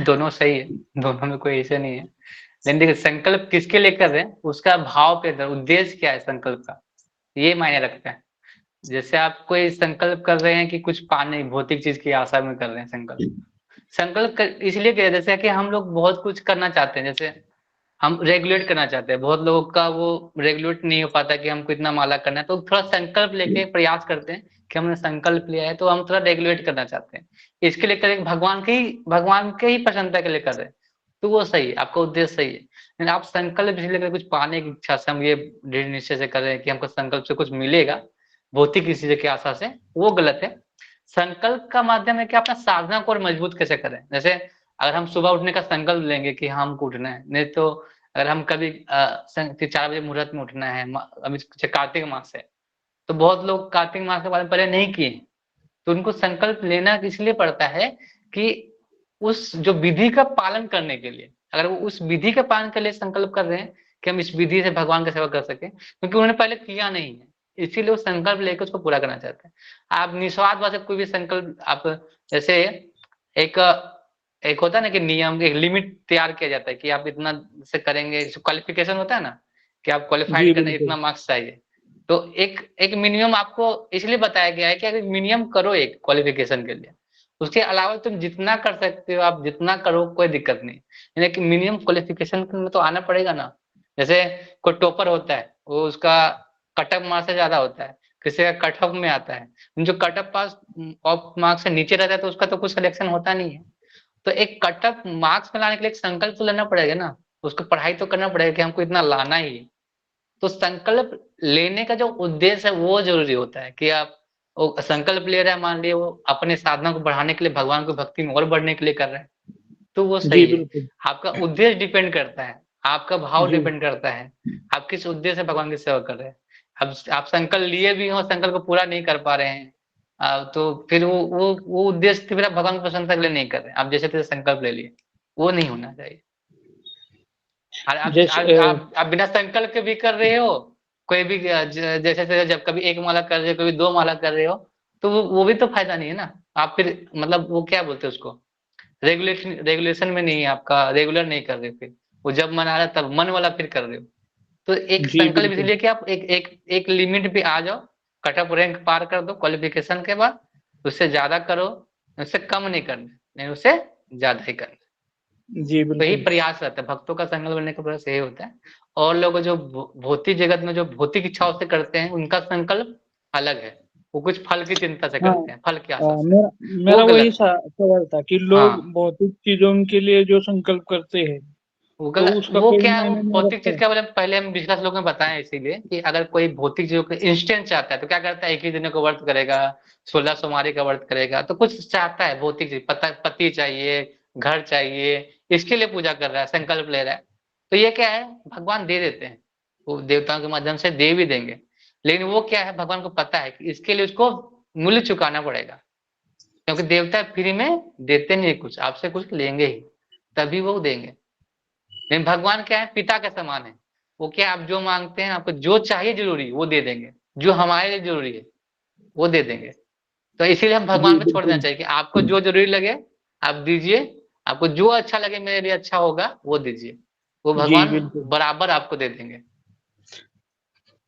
दोनों सही है, दोनों में कोई ऐसे नहीं है। लेकिन देखिए, संकल्प किसके लिए कर रहे हैं, उसका भाव पे है, उद्देश्य क्या है संकल्प का, ये मायने रखता है। जैसे आप कोई संकल्प कर रहे हैं कि कुछ पाने, भौतिक चीज की आशा में कर रहे हैं संकल्प। इसलिए किया, जैसे कि हम लोग बहुत कुछ करना चाहते हैं, जैसे हम रेगुलेट करना चाहते हैं, बहुत लोगों का वो रेगुलेट नहीं हो पाता कि हमको इतना माला करना है, तो थोड़ा संकल्प लेके प्रयास करते हैं कि हमने संकल्प लिया है तो हम थोड़ा रेगुलेट करना चाहते हैं। इसके लिए करें, भगवान के ही प्रसन्नता के लिए कर रहे हैं, तो वो सही है, आपका उद्देश्य सही है। लेकिन आप संकल्प इसलिए करें, कुछ पाने की इच्छा से हम ये दृढ़ निश्चय से कर रहे हैं कि हमको संकल्प से कुछ मिलेगा, भौतिक किसी चीज की आशा से, वो गलत है। संकल्प का माध्यम है कि अपना साधना को और मजबूत कैसे करें। जैसे अगर हम सुबह उठने का संकल्प लेंगे कि हमको उठना है, नहीं तो अगर हम कभी 4 बजे मुहूर्त में उठना है, अभी कार्तिक मास है, तो बहुत लोग कार्तिक मास के बारे में पहले नहीं किए, तो उनको संकल्प लेना इसलिए पड़ता है कि उस जो विधि का पालन करने के लिए, अगर वो उस विधि के पालन के लिए संकल्प कर रहे हैं कि हम इस विधि से भगवान की सेवा कर सके, क्योंकि उन्होंने पहले किया नहीं है, इसीलिए वो संकल्प लेकर उसको पूरा करना चाहते हैं। आप निस्वार्थ भाव से कोई भी संकल्प, आप जैसे एक एक होता है ना कि नियम, एक लिमिट तैयार किया जाता है कि आप इतना से करेंगे, क्वालिफिकेशन होता है ना कि आप जी क्वालिफाइड करने बिल्कुल। इतना मार्क्स चाहिए, तो एक एक मिनिमम आपको इसलिए बताया गया है कि अगर मिनिमम करो एक क्वालिफिकेशन के लिए, उसके अलावा तुम जितना कर सकते हो आप जितना करो, कोई दिक्कत नहीं, लेकिन मिनिमम क्वालिफिकेशन में तो आना पड़ेगा ना। जैसे कोई टॉपर होता है, वो उसका कट ऑफ मार्क्स से ज्यादा होता है, किसी का कट ऑफ में आता है, जो cut off pass of marks से नीचे रहता है तो उसका तो कुछ सिलेक्शन होता नहीं है। तो एक कट ऑफ मार्क्स में लाने के लिए एक संकल्प तो लेना पड़ेगा ना, उसको पढ़ाई तो करना पड़ेगा कि हमको इतना लाना ही है। तो संकल्प लेने का जो उद्देश्य है वो जरूरी होता है कि आप वो संकल्प ले रहे हैं, मान लिए वो अपने साधना को बढ़ाने के लिए, भगवान को भक्ति में और बढ़ने के लिए कर रहे हैं, तो वो जी सही है। बिल्कुल। आपका उद्देश्य डिपेंड करता है, आपका भाव जी डिपेंड करता है, आप किस उद्देश्य से भगवान की सेवा कर रहे हैं। अब आप संकल्प लिए भी हो, संकल्प को पूरा नहीं कर पा रहे हैं, तो फिर वो उद्देश्य फिर आप भगवान की प्रसन्नता के लिए नहीं कर रहे हैं, आप जैसे तैसे संकल्प ले लिए, वो नहीं होना चाहिए। और जैसे आप बिना संकल्प के भी कर रहे हो, कोई भी जैसे जैसे जब कभी एक माला कर रहे हो, कभी 2 माला कर रहे हो, तो वो भी तो फायदा नहीं है ना। आप फिर मतलब वो क्या बोलते हैं उसको, रेगुलेशन में नहीं है, आपका रेगुलर नहीं कर रहे, फिर वो जब मन आ रहा है तब मन वाला फिर कर रहे हो। तो एक जी संकल्प बिल्कुल। इसलिए कि आप एक लिमिट पे आ जाओ, कट ऑफ रैंक पार कर दो क्वालिफिकेशन के बाद, उससे ज्यादा करो, उससे कम नहीं करना, नहीं उससे ज्यादा ही करना। जी तो यही बिल्कुल। प्रयास रहता है, भक्तों का संकल्प बनने का प्रयास यही होता है। और लोग जो भौतिक जगत में जो भौतिक इच्छाओं से करते हैं, उनका संकल्प अलग है, वो कुछ फल की चिंता से हाँ, करते हैं, फल की आशा से, मेरा वो मेरा वही गलत है। सवाल था कि लोग हाँ, भौतिक चीजों के लिए जो संकल्प करते हैं वो तो उसका वो कोई क्या है, वो मायने नहीं भौतिक रखता चीज है। का मतलब पहले हम पिछला श्लोक में बताएं, इसीलिए कि अगर कोई भौतिक चीजों को इंस्टेंट चाहता है तो क्या करता है, 21 दिनों का व्रत करेगा, 16 सोमवारी का व्रत करेगा, तो कुछ चाहता है भौतिक चीज, पति चाहिए, घर चाहिए, इसके लिए पूजा कर रहा है, संकल्प ले रहा है। तो ये क्या है, भगवान दे देते हैं, वो देवताओं के माध्यम से दे भी देंगे। लेकिन वो क्या है, भगवान को पता है कि इसके लिए उसको मूल्य चुकाना पड़ेगा, क्योंकि देवता फ्री में देते नहीं, कुछ आपसे कुछ लेंगे ही, तभी वो देंगे। लेकिन भगवान क्या है, पिता के समान है। वो क्या, आप जो मांगते हैं, आपको जो चाहिए जरूरी वो दे देंगे, जो हमारे लिए जरूरी है वो दे देंगे। तो इसीलिए हम जी भगवान पे छोड़ देना बिल्कुल। चाहिए कि आपको जो जरूरी लगे आप दीजिए, आपको जो अच्छा लगे मेरे लिए अच्छा होगा वो दीजिए, वो जी भगवान बिल्कुल। बराबर आपको दे देंगे।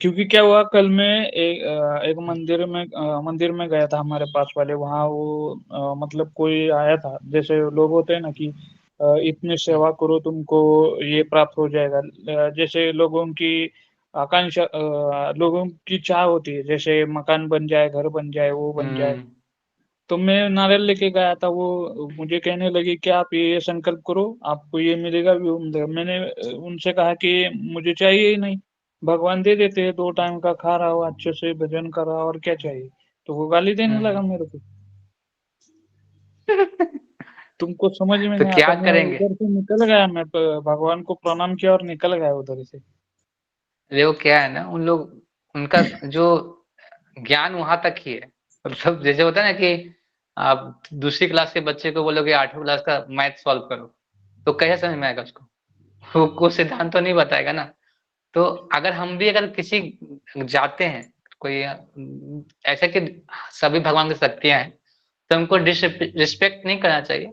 क्योंकि क्या हुआ, कल मैं एक मंदिर में गया था हमारे पास वाले, वहाँ वो मतलब कोई आया था, जैसे लोग होते हैं ना कि इतनी सेवा करो तुमको ये प्राप्त हो जाएगा। जैसे लोगों की आकांक्षा, लोगों की चाह होती है, जैसे मकान बन जाए, घर बन जाए, वो बन जाए। हम्म। तो मैं नारियल लेके गया था, वो मुझे कहने लगे कि आप ये संकल्प करो, आपको ये मिलेगा भी, वो मिलेगा। मैंने उनसे कहा कि मुझे चाहिए ही नहीं, भगवान दे देते हैं, 2 टाइम का खा रहा हो, अच्छे से भजन कर रहा हो, और क्या चाहिए। तो वो गाली देने लगा हम्म। मेरे को। तुमको समझ में तो नहीं आता। क्या मैं करेंगे, उधर से निकल गया, मैं भगवान को प्रणाम किया और निकल गया उधर से। देखो क्या है ना, उन लोग, उनका जो ज्ञान वहां तक ही है। मतलब जैसे होता है ना कि आप दूसरी क्लास के बच्चे को बोलोगे 8वीं क्लास का मैथ सॉल्व करो, तो कैसे समझ में आएगा उसको, वो कुछ सिद्धांत तो नहीं बताएगा ना। तो अगर हम भी अगर किसी जाते हैं, कोई ऐसे कि सभी भगवान की शक्तियां हैं, तो हमको रिस्पेक्ट नहीं करना चाहिए,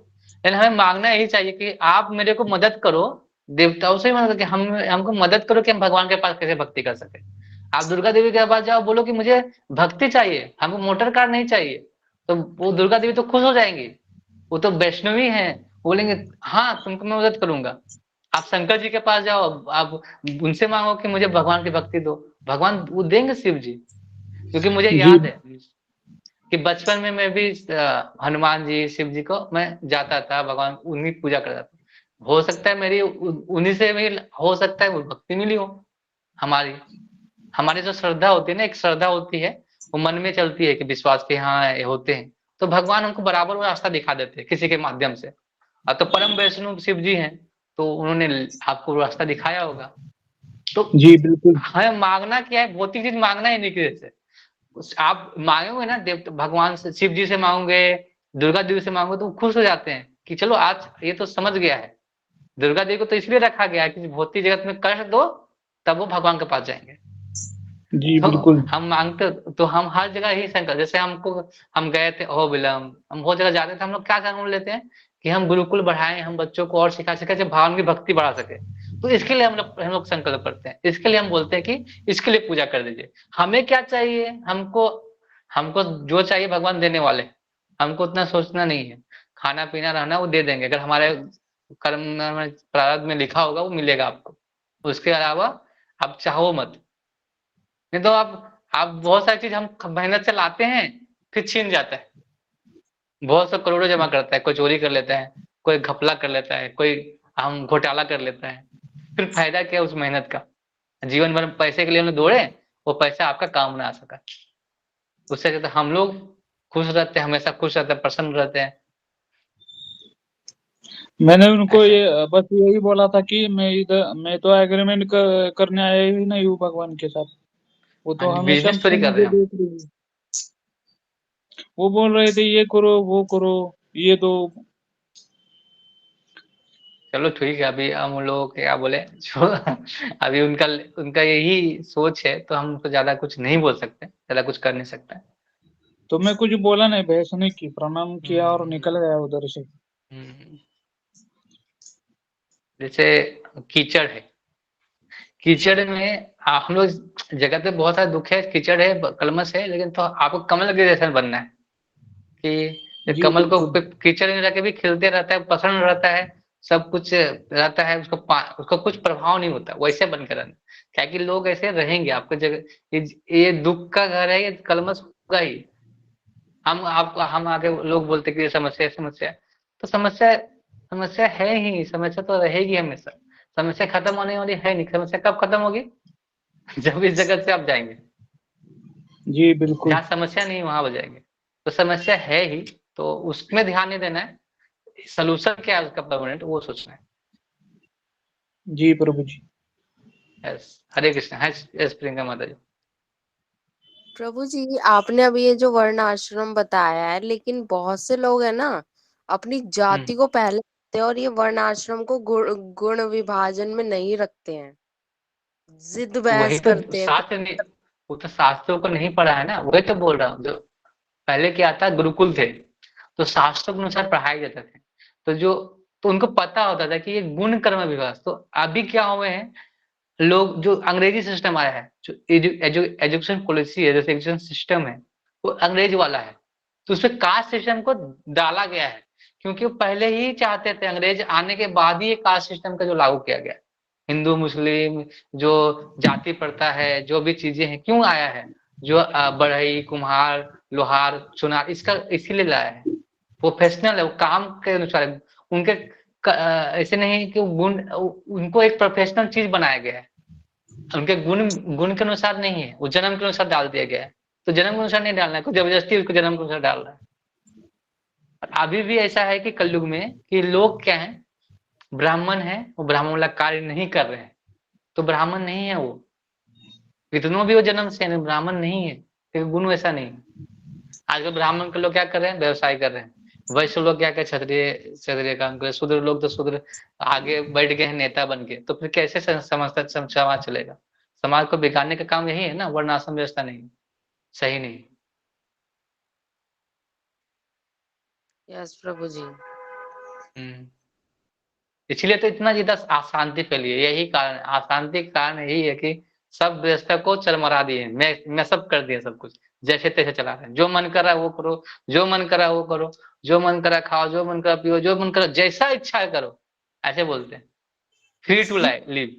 लेकिन हमें मांगना यही चाहिए कि आप मेरे को मदद करो, देवताओं से ही मदद, कि हम हमको मदद करो कि हम भगवान के पास कैसे भक्ति कर सके। आप दुर्गा देवी के पास जाओ, बोलो कि मुझे भक्ति चाहिए, हमको मोटर कार नहीं चाहिए, तो वो दुर्गा देवी तो खुश हो जाएंगी, वो तो वैष्णवी हैं, बोलेंगे हाँ तुमको मैं मदद करूंगा। आप शंकर जी के पास जाओ, आप उनसे मांगो कि मुझे भगवान की भक्ति दो, भगवान वो देंगे, शिव जी। क्योंकि मुझे जी याद है कि बचपन में मैं भी हनुमान जी, शिव जी को मैं जाता था, भगवान उन्हीं की पूजा करता था। हो सकता है मेरी उन्हीं से भी हो सकता है वो भक्ति मिली हो। हमारी हमारी जो श्रद्धा होती है ना, एक श्रद्धा होती है, वो मन में चलती है कि विश्वास के हाँ ये होते हैं, तो भगवान हमको बराबर वो रास्ता दिखा देते हैं किसी के माध्यम से। तो परम वैष्णव शिव जी हैं, तो उन्होंने आपको रास्ता दिखाया होगा। तो जी बिल्कुल। हमें मांगना क्या है, भौतिक चीज मांगना ही नहीं किसी से। आप मांगोगे ना देव भगवान से, शिव जी से मांगोगे, दुर्गा देवी से मांगोगे, तो वो खुश हो जाते हैं कि चलो आज ये तो समझ गया है। दुर्गा देवी को तो इसलिए रखा गया है कि भौतिक जगत में कष्ट दो, तब वो भगवान के पास जाएंगे। जी तो बिल्कुल। हम मांगते, तो हम हर जगह ही संकल्प, जैसे हमको, हम गए थे अहोबिलम, हम बहुत जगह जाते थे, हम लोग क्या संकल्प लेते हैं कि हम गुरुकुल बढ़ाएं, हम बच्चों को और सिखा सके, जब भगवान की भक्ति बढ़ा सके। तो इसके लिए हम लोग संकल्प करते हैं, इसके लिए हम बोलते हैं कि इसके लिए पूजा कर दीजिए। हमें क्या चाहिए, हमको हमको जो चाहिए भगवान देने वाले हैं। हमको उतना सोचना नहीं है, खाना पीना रहना वो दे देंगे, अगर हमारे कर्म में प्रारब्ध में लिखा होगा वो मिलेगा आपको। उसके अलावा आप चाहो मत, नहीं तो आप बहुत सारी चीज हम मेहनत से लाते हैं, फिर छीन जाता है। बहुत से करोड़ों जमा करता है, कोई चोरी कर लेता है, कोई घपला कर लेता है, कोई हम घोटाला कर लेता है, फिर फायदा क्या उस मेहनत का। जीवन भर पैसे के लिए हम लोग दौड़े, वो पैसा आपका काम ना आ सका। उससे अच्छा तो हम लोग खुश रहते हैं, हमेशा खुश रहते हैं, प्रसन्न रहते हैं। मैंने उनको ऐसा ये है। बस यही बोला था कि मैं तो एग्रीमेंट करने आया ही नहीं हूँ भगवान के साथ। वो हाँ तो जी, हमेशा बिजनेस से थोड़ी कर रहे मुझे हैं हम। देख रही है। वो बोल रहे थे ये करो, वो करो, ये दो। चलो ठीक है, अभी हम लोग क्या बोले जो अभी उनका उनका यही सोच है, तो हम तो ज्यादा कुछ नहीं बोल सकते, ज्यादा कुछ कर नहीं सकते। तो मैं कुछ बोला नहीं, बहस नहीं की, प्रणाम किया और हम्म। निकल गया उधर से। हम्म। जैसे कीचड़ है, कीचड़ में हम लोग, जगत में बहुत सारे दुख है, कीचड़ है, कलमश है, लेकिन तो आपको कमल के जैसा बनना है कि जी कमल को बिल्कुल। कीचड़ में रखे भी खिलते रहता है, प्रसन्न रहता है, सब कुछ रहता है, उसको कुछ प्रभाव नहीं होता, वैसे बनकर रहना। क्या कि लोग ऐसे रहेंगे आपको जगह, ये दुख का घर है, ये कलमश होगा ही। हम आगे लोग बोलते कि ये समस्या है, समस्या है, तो समस्या समस्या है ही, समस्या तो रहेगी हमेशा। समस्या खत्म होने वाली है नहीं। समस्या कब खत्म होगी? जब इस जगत से आप जाएंगे। जी बिल्कुल। जहाँ समस्या नहीं वहां हो जाएंगे। तो समस्या है ही, तो उसमें ध्यान नहीं देना है, सोल्यूशन क्या है उसका परमानेंट वो सोचना है। जी प्रभु जी। यस, हरे कृष्ण। है प्रियंका माता जी। प्रभु जी, आपने अभी ये जो वर्ण आश्रम बताया है, लेकिन बहुत से लोग है ना अपनी जाति को पहले रखते हैं और ये वर्ण आश्रम को गुण विभाजन में नहीं रखते हैं, जिद वही बहस तो करते हैं। शास्त्र नहीं, वो तो शास्त्रों को नहीं पढ़ा है ना, वही तो बोल रहा हूँ। जो पहले क्या था, गुरुकुल थे, तो शास्त्रों के अनुसार पढ़ाए जाते थे। तो जो, तो उनको पता होता था कि ये गुण कर्म विभाग। तो अभी क्या हुए हैं लोग, जो अंग्रेजी सिस्टम आया है, जो एजुकेशन पॉलिसी है, जैसे एजुकेशन सिस्टम है, वो अंग्रेज वाला है। तो उसमें कास्ट सिस्टम को डाला गया है, क्योंकि वो पहले ही चाहते थे, अंग्रेज आने के बाद ही ये कास्ट सिस्टम का जो लागू किया गया। हिंदू मुस्लिम जो जाति प्रथा है, जो भी चीजें हैं, क्यों आया है? जो बढ़ई, कुम्हार, लोहार, सुनार, इसका इसीलिए लाया है। प्रोफेशनल है, वो काम के अनुसार है। उनके ऐसे नहीं कि वो गुण, उनको एक प्रोफेशनल चीज बनाया गया है। उनके गुण गुण के अनुसार नहीं है, वो जन्म के अनुसार डाल दिया गया है। तो जन्म के अनुसार नहीं डालना है, कोई जबरदस्ती उसको जन्म के अनुसार डाल रहा है। और अभी भी ऐसा है कि कलयुग में कि लोग क्या है, ब्राह्मण है, वो ब्राह्मण वाला कार्य नहीं कर रहे हैं, तो ब्राह्मण नहीं है वो। कितनों भी वो जन्म से है, ब्राह्मण नहीं है, क्योंकि गुण वैसा नहीं है। आजकल ब्राह्मण के लोग क्या कर रहे हैं, व्यवसाय कर रहे हैं। वैश्य लोग क्या कर, क्षत्रिय क्षत्रिय काम कर रहे हैं। शूद्र लोग तो शूद्र आगे बैठ गए हैं नेता बन के। तो फिर कैसे समाज चलेगा? समाज को बिगाड़ने का काम यही है ना, वर्ण आश्रम व्यवस्था नहीं, सही नहीं। यस प्रभु जी। हम्म। इसलिए तो इतना ज्यादा अशांति फैली है, यही कारण, अशांति का कारण यही है कि सब व्यवस्था को चरमरा दिए, मैं सब कर दिया, सब कुछ जैसे तैसे चला रहे हैं। जो मन कर रहा है वो करो, जो मन कर रहा है वो करो, जो मन कर रहा है खाओ, जो मन कर रहा है पियो, जो मन कर रहा है जैसा इच्छा है करो, ऐसे बोलते हैं। Free to live.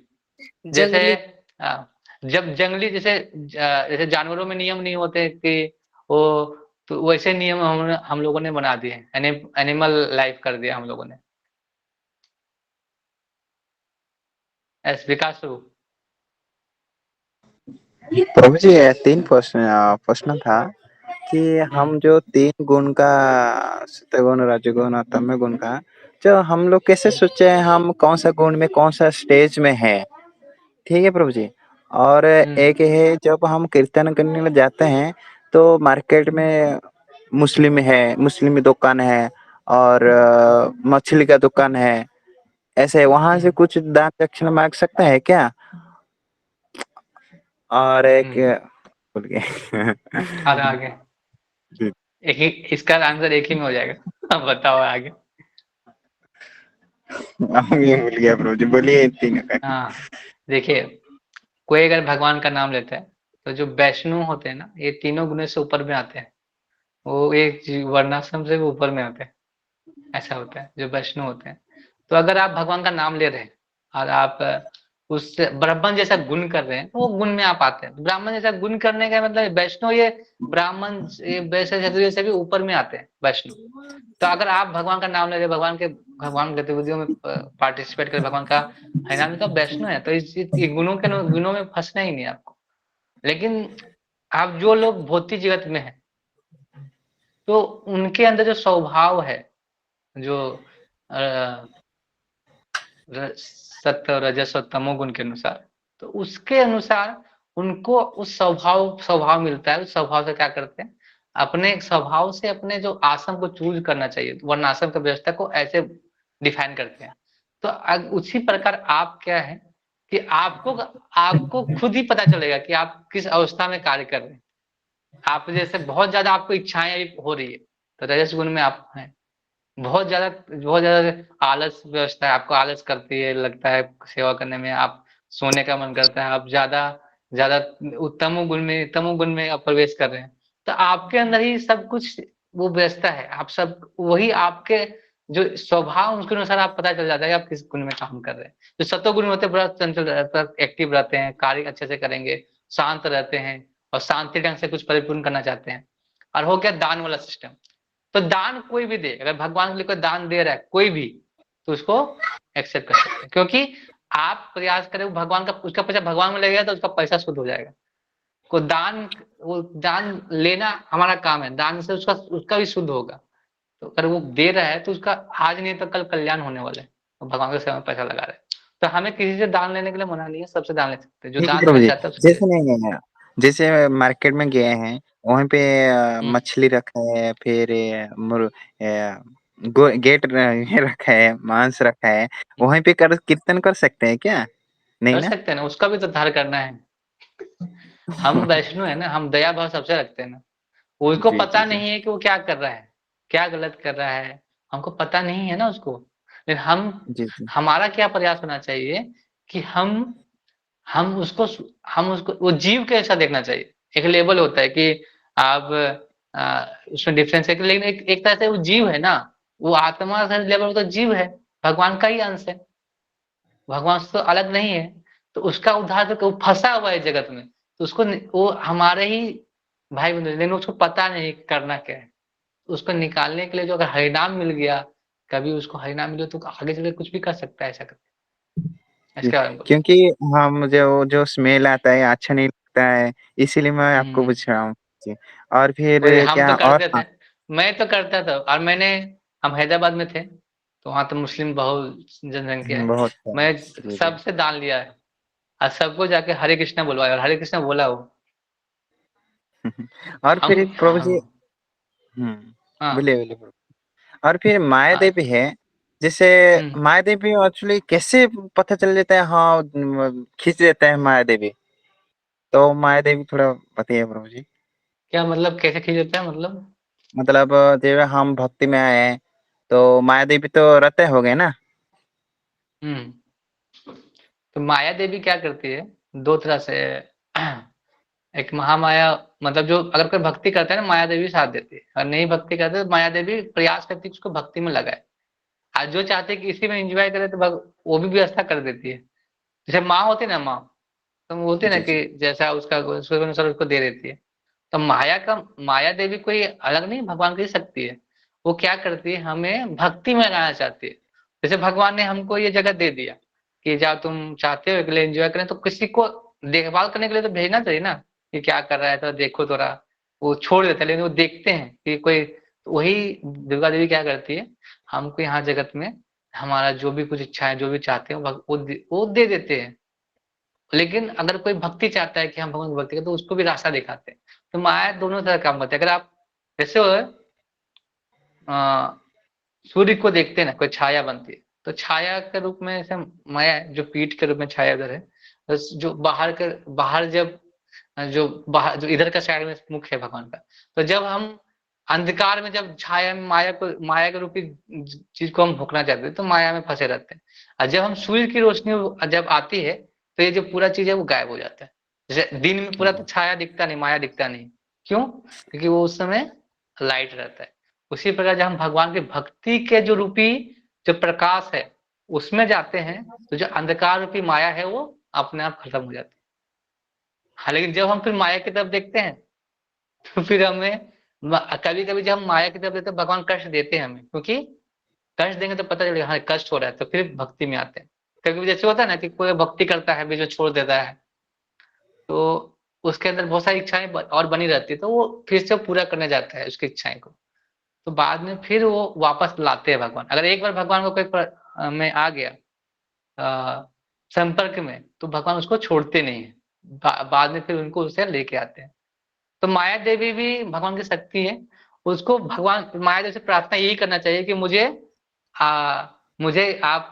जैसे जंगली। जब जंगली, जैसे जानवरों में नियम नहीं होते कि वो, तो वैसे नियम हम लोगों ने बना दिए, एनिमल लाइफ कर दिया हम लोगों ने। एस विकास स्वरूप। प्रभु जी, 3 प्रश्न था कि हम जो 3 गुण का, सत्वगुण, रजोगुण और तमोगुण गुण का, जो हम लोग कैसे सोचे हैं हम कौन सा गुण में कौन सा स्टेज में है? ठीक है प्रभु जी। और एक है, जब हम कीर्तन करने में जाते हैं तो मार्केट में मुस्लिम दुकान है और मछली का दुकान है, ऐसे वहां से कुछ दान दक्षिणा मांग सकते हैं क्या? और एक भूल गए। और आगे एक ही, इसका आंसर एक ही में हो जाएगा। अब बताओ आगे। ये भूल गया प्रभु जी, बोलिए 3 का। हाँ, देखिए, कोई अगर भगवान का नाम लेता है, तो जो वैष्णु होते हैं ना, ये तीनों गुणों से ऊपर में आते हैं। वो एक वर्णाश्रम से भी ऊपर में आते हैं। ऐसा होता है, जो वैष्णु होते हैं। तो अगर आप भगवान का नाम ले रहे हैं और आप उससे ब्राह्मण जैसा गुण कर रहे हैं, तो वो गुण में आप आते हैं। तो ब्राह्मण जैसा गुण करने का मतलब वैष्णव, ये ब्राह्मण, ये वैसे क्षत्रिय से भी ऊपर में आते हैं वैष्णव। तो अगर आप भगवान का नाम ले रहे हैं, भगवान गतिविधियों में पार्टिसिपेट कर, भगवान का है नाम, तो वैष्णव है। तो इस गुणों में फंसना ही नहीं आपको। लेकिन आप जो लोग भौतिक जगत में है, तो उनके अंदर जो स्वभाव है, जो सत्य रजस और तमोगुण के अनुसार, तो उसके अनुसार उनको उस स्वभाव मिलता है। उस स्वभाव से क्या करते हैं, अपने स्वभाव से अपने जो आश्रम को चूज करना चाहिए, वरना आश्रम की व्यवस्था को ऐसे डिफाइन करते हैं। तो उसी प्रकार आप क्या है कि आपको आपको खुद ही पता चलेगा कि आप किस अवस्था में कार्य कर रहे हैं। आप जैसे बहुत ज्यादा आपको इच्छाएं हो रही है, तो रजस गुण में आप हैं। बहुत ज्यादा आलस व्यवस्था है, आपको आलस करती है, लगता है सेवा करने में, आप सोने का मन करता है, आप ज्यादा ज्यादा तमोगुण में आप प्रवेश कर रहे हैं। तो आपके अंदर ही सब कुछ वो व्यवस्था है, आप सब वही आपके जो स्वभाव, उसके अनुसार आप पता चल जाता है कि आप किस गुण में काम कर रहे हैं। जो सत्वगुण होते हैं, बड़ा चंचल एक्टिव रहते हैं, कार्य अच्छे से करेंगे, शांत रहते हैं और शांति ढंग से कुछ परिपूर्ण करना चाहते हैं। और हो गया दान वाला सिस्टम। तो दान कोई भी दे, अगर भगवान के लिए कोई दान दे रहा है कोई भी, तो उसको एक्सेप्ट कर सकते हैं, क्योंकि आप प्रयास करें, भगवान का उसका पैसा भगवान में लगेगा तो उसका पैसा शुद्ध हो जाएगा। को दान वो दान लेना हमारा काम है, दान से उसका भी शुद्ध होगा। तो अगर वो दे रहा है तो उसका आज नहीं तो कल कल्याण होने वाला है। तो भगवान की सेवा में पैसा लगा रहे हैं। तो हमें किसी से दान लेने के लिए मना नहीं है, सबसे दान ले सकते हैं। जो ठीक है दान प्रभु देना जी। चाहता है उसको दे। जैसे नहीं है, जैसे मार्केट में गए हैं, वहीं पे हुँ, मछली रखा है, फिर गेट ये रखा है, मांस रखा है, हुँ। वहीं पे कर कीर्तन कर सकते हैं क्या? नहीं कर ना? सकते हैं ना, उसका भी तो उद्धार करना है। हम वैष्णव है ना, हम दया भाव सबसे रखते हैं ना। उसको जी, पता जी, जी। नहीं है कि वो क्या कर रहा है, क्या गलत कर रहा है, हमको पता नहीं है ना उसको। लेकिन जी, जी। हमारा क्या प्रयास होना चाहिए कि हम उसको हम उसको वो जीव कैसा देखना चाहिए। एक लेवल होता है कि आप उसमें डिफरेंस है कि, लेकिन एक तरह से वो जीव है ना, वो आत्मा से लेवल तो जीव है, भगवान का ही अंश है, भगवान से तो अलग नहीं है। तो उसका उद्धार तो वो फँसा हुआ है जगत में, तो उसको वो हमारे ही भाई बंधु, लेकिन उसको पता नहीं करना क्या है। उसको निकालने के लिए जो अगर हरिनाम मिल गया, कभी उसको हरिनाम मिले तो आगे चल के कुछ भी कर सकता है ऐसा करके। जी, इसके बारे में बोलिए। क्योंकि हाँ, मुझे वो जो स्मेल आता है अच्छा नहीं लगता है, इसीलिए मैं आपको हुँ। पूछ रहा हूँ। जी, और फिर वही हम क्या तो और करते थे, मैं तो करता था। और हम हैदराबाद में थे, तो वहाँ तो मुस्लिम बहुल जनसंख्या है। बहुत है। मैं जी, जी। सबसे दान लिया है और सबको जाके हरे कृष्णा बुलवाया और हरे कृष्णा बोला वो। और हम फिर प्रभु जी, हाँ, हाँ, बोलिए, बोलिए प्रभु। और फिर माया हाँ, देवी है, जैसे हुँ। माया देवी एक्चुअली कैसे पता चल जाता है, हाँ, खींच देता है माया देवी, तो माया देवी थोड़ा बताइए प्रभु जी। क्या मतलब कैसे खींच देता है मतलब? मतलब जब हम भक्ति में आए हैं, तो माया देवी तो रहते हो गए ना? हुँ। तो माया देवी क्या करती है, 2 तरह से। एक महामाया, मतलब जो अगर कोई भक्ति करता है ना, माया देवी साथ देती है, और नहीं भक्ति करता है तो माया देवी प्रयास करती है कि उसको भक्ति में लगाए। आज जो चाहते हैं कि इसी में एंजॉय करे तो वो भी व्यवस्था कर देती है। जैसे माँ होती है ना, माँ तो वो होती है ना जी, जी। कि जैसा उसका उसके अनुसार उसको दे देती है। तो माया देवी कोई अलग नहीं, भगवान की शक्ति है। वो क्या करती है, हमें भक्ति में लगाना चाहती है। जैसे भगवान ने हमको ये जगह दे दिया कि जाओ तुम चाहते हो के लिए एंजॉय करें, तो किसी को देखभाल करने के लिए तो भेजना चाहिए ना, कि क्या कर रहा है तो देखो थोड़ा। वो छोड़ देते हैं लेकिन वो देखते हैं कि कोई। तो वही दुर्गा देवी क्या करती है, हमको यहाँ जगत में हमारा जो भी कुछ इच्छा है, जो भी चाहते हैं वो दे देते हैं। लेकिन अगर कोई भक्ति चाहता है कि हम भगवान की भक्ति करें तो उसको भी रास्ता दिखाते हैं। तो माया दोनों तरह काम करती है। अगर आप जैसे अ, सूर्य को देखते हैं ना, कोई छाया बनती है, तो छाया के रूप में जैसे माया जो पीठ के रूप में छाया उधर है, बस जो बाहर जब जो बाहर जो इधर का साइड में मुख है भगवान का। तो जब हम अंधकार में जब छाया में माया के रूपी चीज को हम भोगना चाहते हैं तो माया में फंसे रहते हैं। और जब हम सूर्य की रोशनी जब आती है तो ये जो पूरा चीज है वो गायब हो जाता है। जैसे दिन में पूरा तो छाया दिखता नहीं, माया दिखता नहीं। क्यों? क्योंकि वो उस समय लाइट रहता है। उसी प्रकार जब हम भगवान की भक्ति के जो रूपी जो प्रकाश है उसमें जाते हैं, तो जो अंधकार रूपी माया है वो अपने आप खत्म हो जाती है। हाँ, लेकिन जब हम फिर माया की तरफ देखते हैं तो फिर हमें कभी कभी जब हम माया की तरफ देखते हैं भगवान कष्ट देते हैं हमें, क्योंकि कष्ट देंगे तो पता चलेगा हाँ कष्ट हो रहा है, तो फिर भक्ति में आते हैं। कभी कभी जैसे होता है ना कि कोई भक्ति करता है बीच में छोड़ देता है, तो उसके अंदर बहुत सारी इच्छाएं और बनी रहती है, तो वो फिर से पूरा करने जाता है उसकी इच्छाएं को। तो बाद में फिर वो वापस लाते हैं भगवान। अगर एक बार भगवान को कोई में आ गया संपर्क में, तो भगवान उसको छोड़ते नहीं है। बाद में फिर उनको उसे लेके आते हैं। तो माया देवी भी भगवान की शक्ति है। उसको भगवान माया देवी से प्रार्थना यही करना चाहिए कि मुझे आप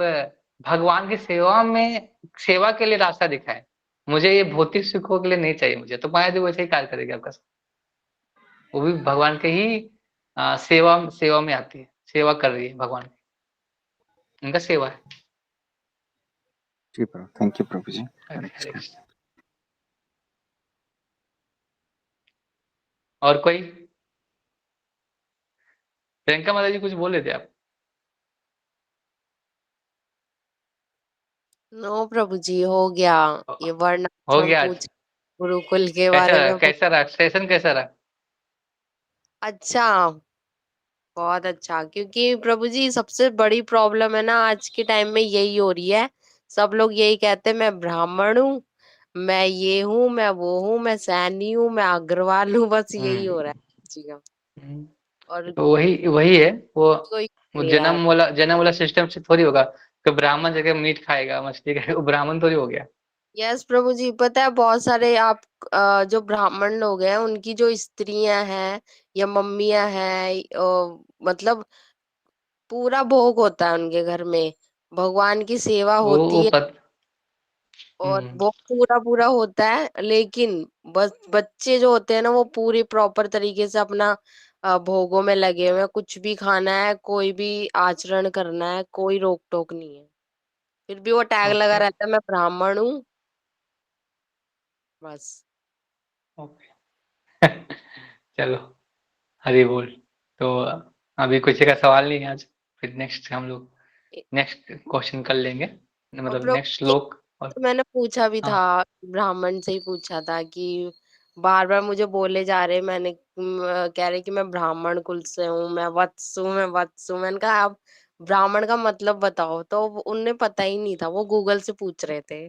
भगवान की सेवा के लिए रास्ता दिखाएं। मुझे ये भौतिक सुखों के लिए नहीं चाहिए मुझे। तो माया देवी वैसे ही कार्य करेगी आपका साथ। वो भी भगवान के ही सेवा सेवा में आती है, सेवा कर रही है भगवान की, उनका सेवा है। जी प्रभु, थैंक यू प्रभु जी। हरे हरे हरे कृष्ण। कृष्ण। और कोई? प्रियंका माता जी कुछ बोल रहे थे आप? नो प्रभु जी, हो गया। ये हो वर्णाश्रम गया आज? पूछ गुरुकुल के कैसा बारे रहा, में कैसा रहा सेशन, कैसा रहा? अच्छा, बहुत अच्छा। क्योंकि प्रभु जी सबसे बड़ी प्रॉब्लम है ना आज के टाइम में यही हो रही है। सब लोग यही कहते हैं, मैं ब्राह्मण हूँ, मैं ये हूँ, मैं वो हूँ, मैं सैनी हूँ, मैं अग्रवाल हूँ, बस यही हो रहा है जी का। हम्म। और तो वही वही है कोई वो नहीं रहा है। जन्म वाला सिस्टम से थोड़ी होगा कि ब्राह्मण जगह मीट खाएगा मछली खाएगा, वो ब्राह्मण थोड़ी हो गया। यस प्रभु जी, पता है बहुत सारे आप जो ब्राह्मण लोग हैं उनकी जो स्त्रियां हैं या मम्मियां हैं, मतलब पूरा भोग होता है उनके घर में, भगवान की सेवा वो होती है पत और हम्म। वो पूरा पूरा होता है, लेकिन बस बच्चे जो होते हैं ना वो पूरी प्रॉपर तरीके से अपना भोगों में लगे हुए हैं, कुछ भी खाना है, कोई भी आचरण करना है, कोई रोक टोक नहीं है, फिर भी वो टैग लगा ओके रहता है, मैं ब्राह्मण हूँ, बस। ओके। चलो, हरी बोल। तो अभी किसी का सवाल नहीं है आज, फिर नेक्स्ट हम लोग नेक्स्ट क्वेश्चन कर लेंगे, और मतलब नेक्स्ट प्रभु श्लोक। और तो मैंने पूछा भी हाँ, था, ब्राह्मण से ही पूछा था कि बार बार मुझे बोले जा रहे, कह रहे कि मैं ब्राह्मण कुल से हूँ, मैं वत्स हूँ, मैं वत्स हूँ। मैंने कहा आप ब्राह्मण का मतलब बताओ, तो उन्हें पता ही नहीं था, वो गूगल से पूछ रहे थे।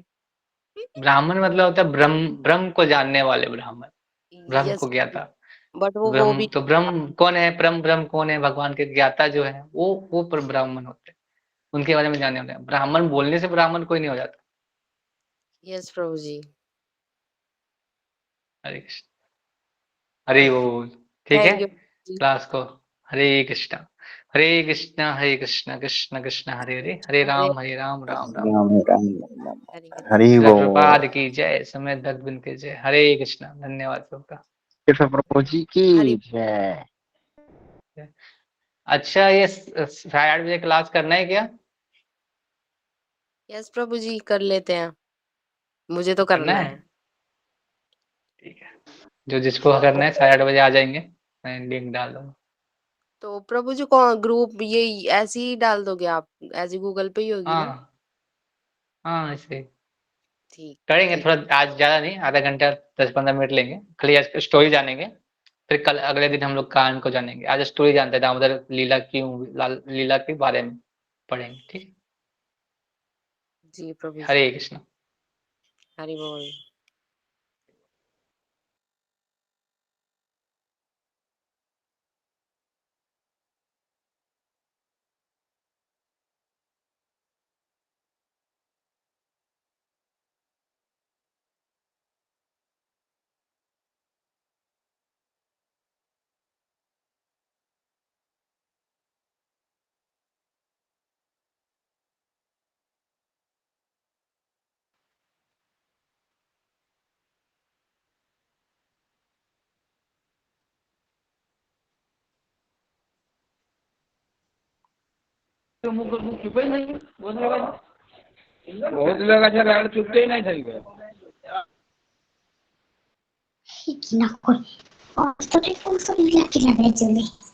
ब्राह्मण मतलब होता है ब्रह्म, ब्रह्म को जानने वाले ब्राह्मण, ब्रह्म यस, को ज्ञाता। बट वो ब्रह्म भी तो ब्रह्म कौन है, परम ब्रह्म कौन है, भगवान के ज्ञाता जो है वो पर ब्राह्मण होते हैं, उनके बारे में जानने वाले हैं। ब्राह्मण बोलने से ब्राह्मण कोई नहीं हो जाता। यस प्रभु जी। हरे कृष्ण, हरे बोल। ठीक है, थैंक यू जी। क्लास को। हरे कृष्णा, हरे कृष्णा, हरे कृष्णा, कृष्ण कृष्ण हरे हरे, हरे हरे राम, राम राम राम हरे। राम हरे हरि श्रील बोल। प्रभुपाद की जय, समय दत्त की जय। हरे कृष्णा, धन्यवाद सबका। कृष्ण प्रभु जी की हरि जय। अच्छा, ये साढ़े 8 बजे क्लास करना है क्या? यस प्रभु जी, कर लेते हैं, मुझे तो करना करना है, है। ठीक है। जो जिसको करना है 8:30 बजे आ जाएंगे, मैं लिंक डाल दूंगा। तो प्रभु जी कौन ग्रुप, ये ऐसे ही डाल दोगे आप, ऐसे गूगल पे ही होगी ना? हाँ हाँ, ऐसे ठीक करेंगे, ठीक। थोड़ा आज ज्यादा नहीं, आधा घंटा 10-15 मिनट लेंगे, खाली आज स्टोरी जानेंगे। फिर कल अगले दिन हम लोग कांड को जानेंगे। आज स्टोरी जानते हैं, दामोदर लीला क्यों, लीला के बारे में पढ़ेंगे, ठीक है। जी प्रभु जी। हरे कृष्ण। हरि बोल। बहुत लोग अच्छा रहा, चुपते ही नहीं थे। Hiki na kore. Oh, story ko sa nila kilabay dyan eh.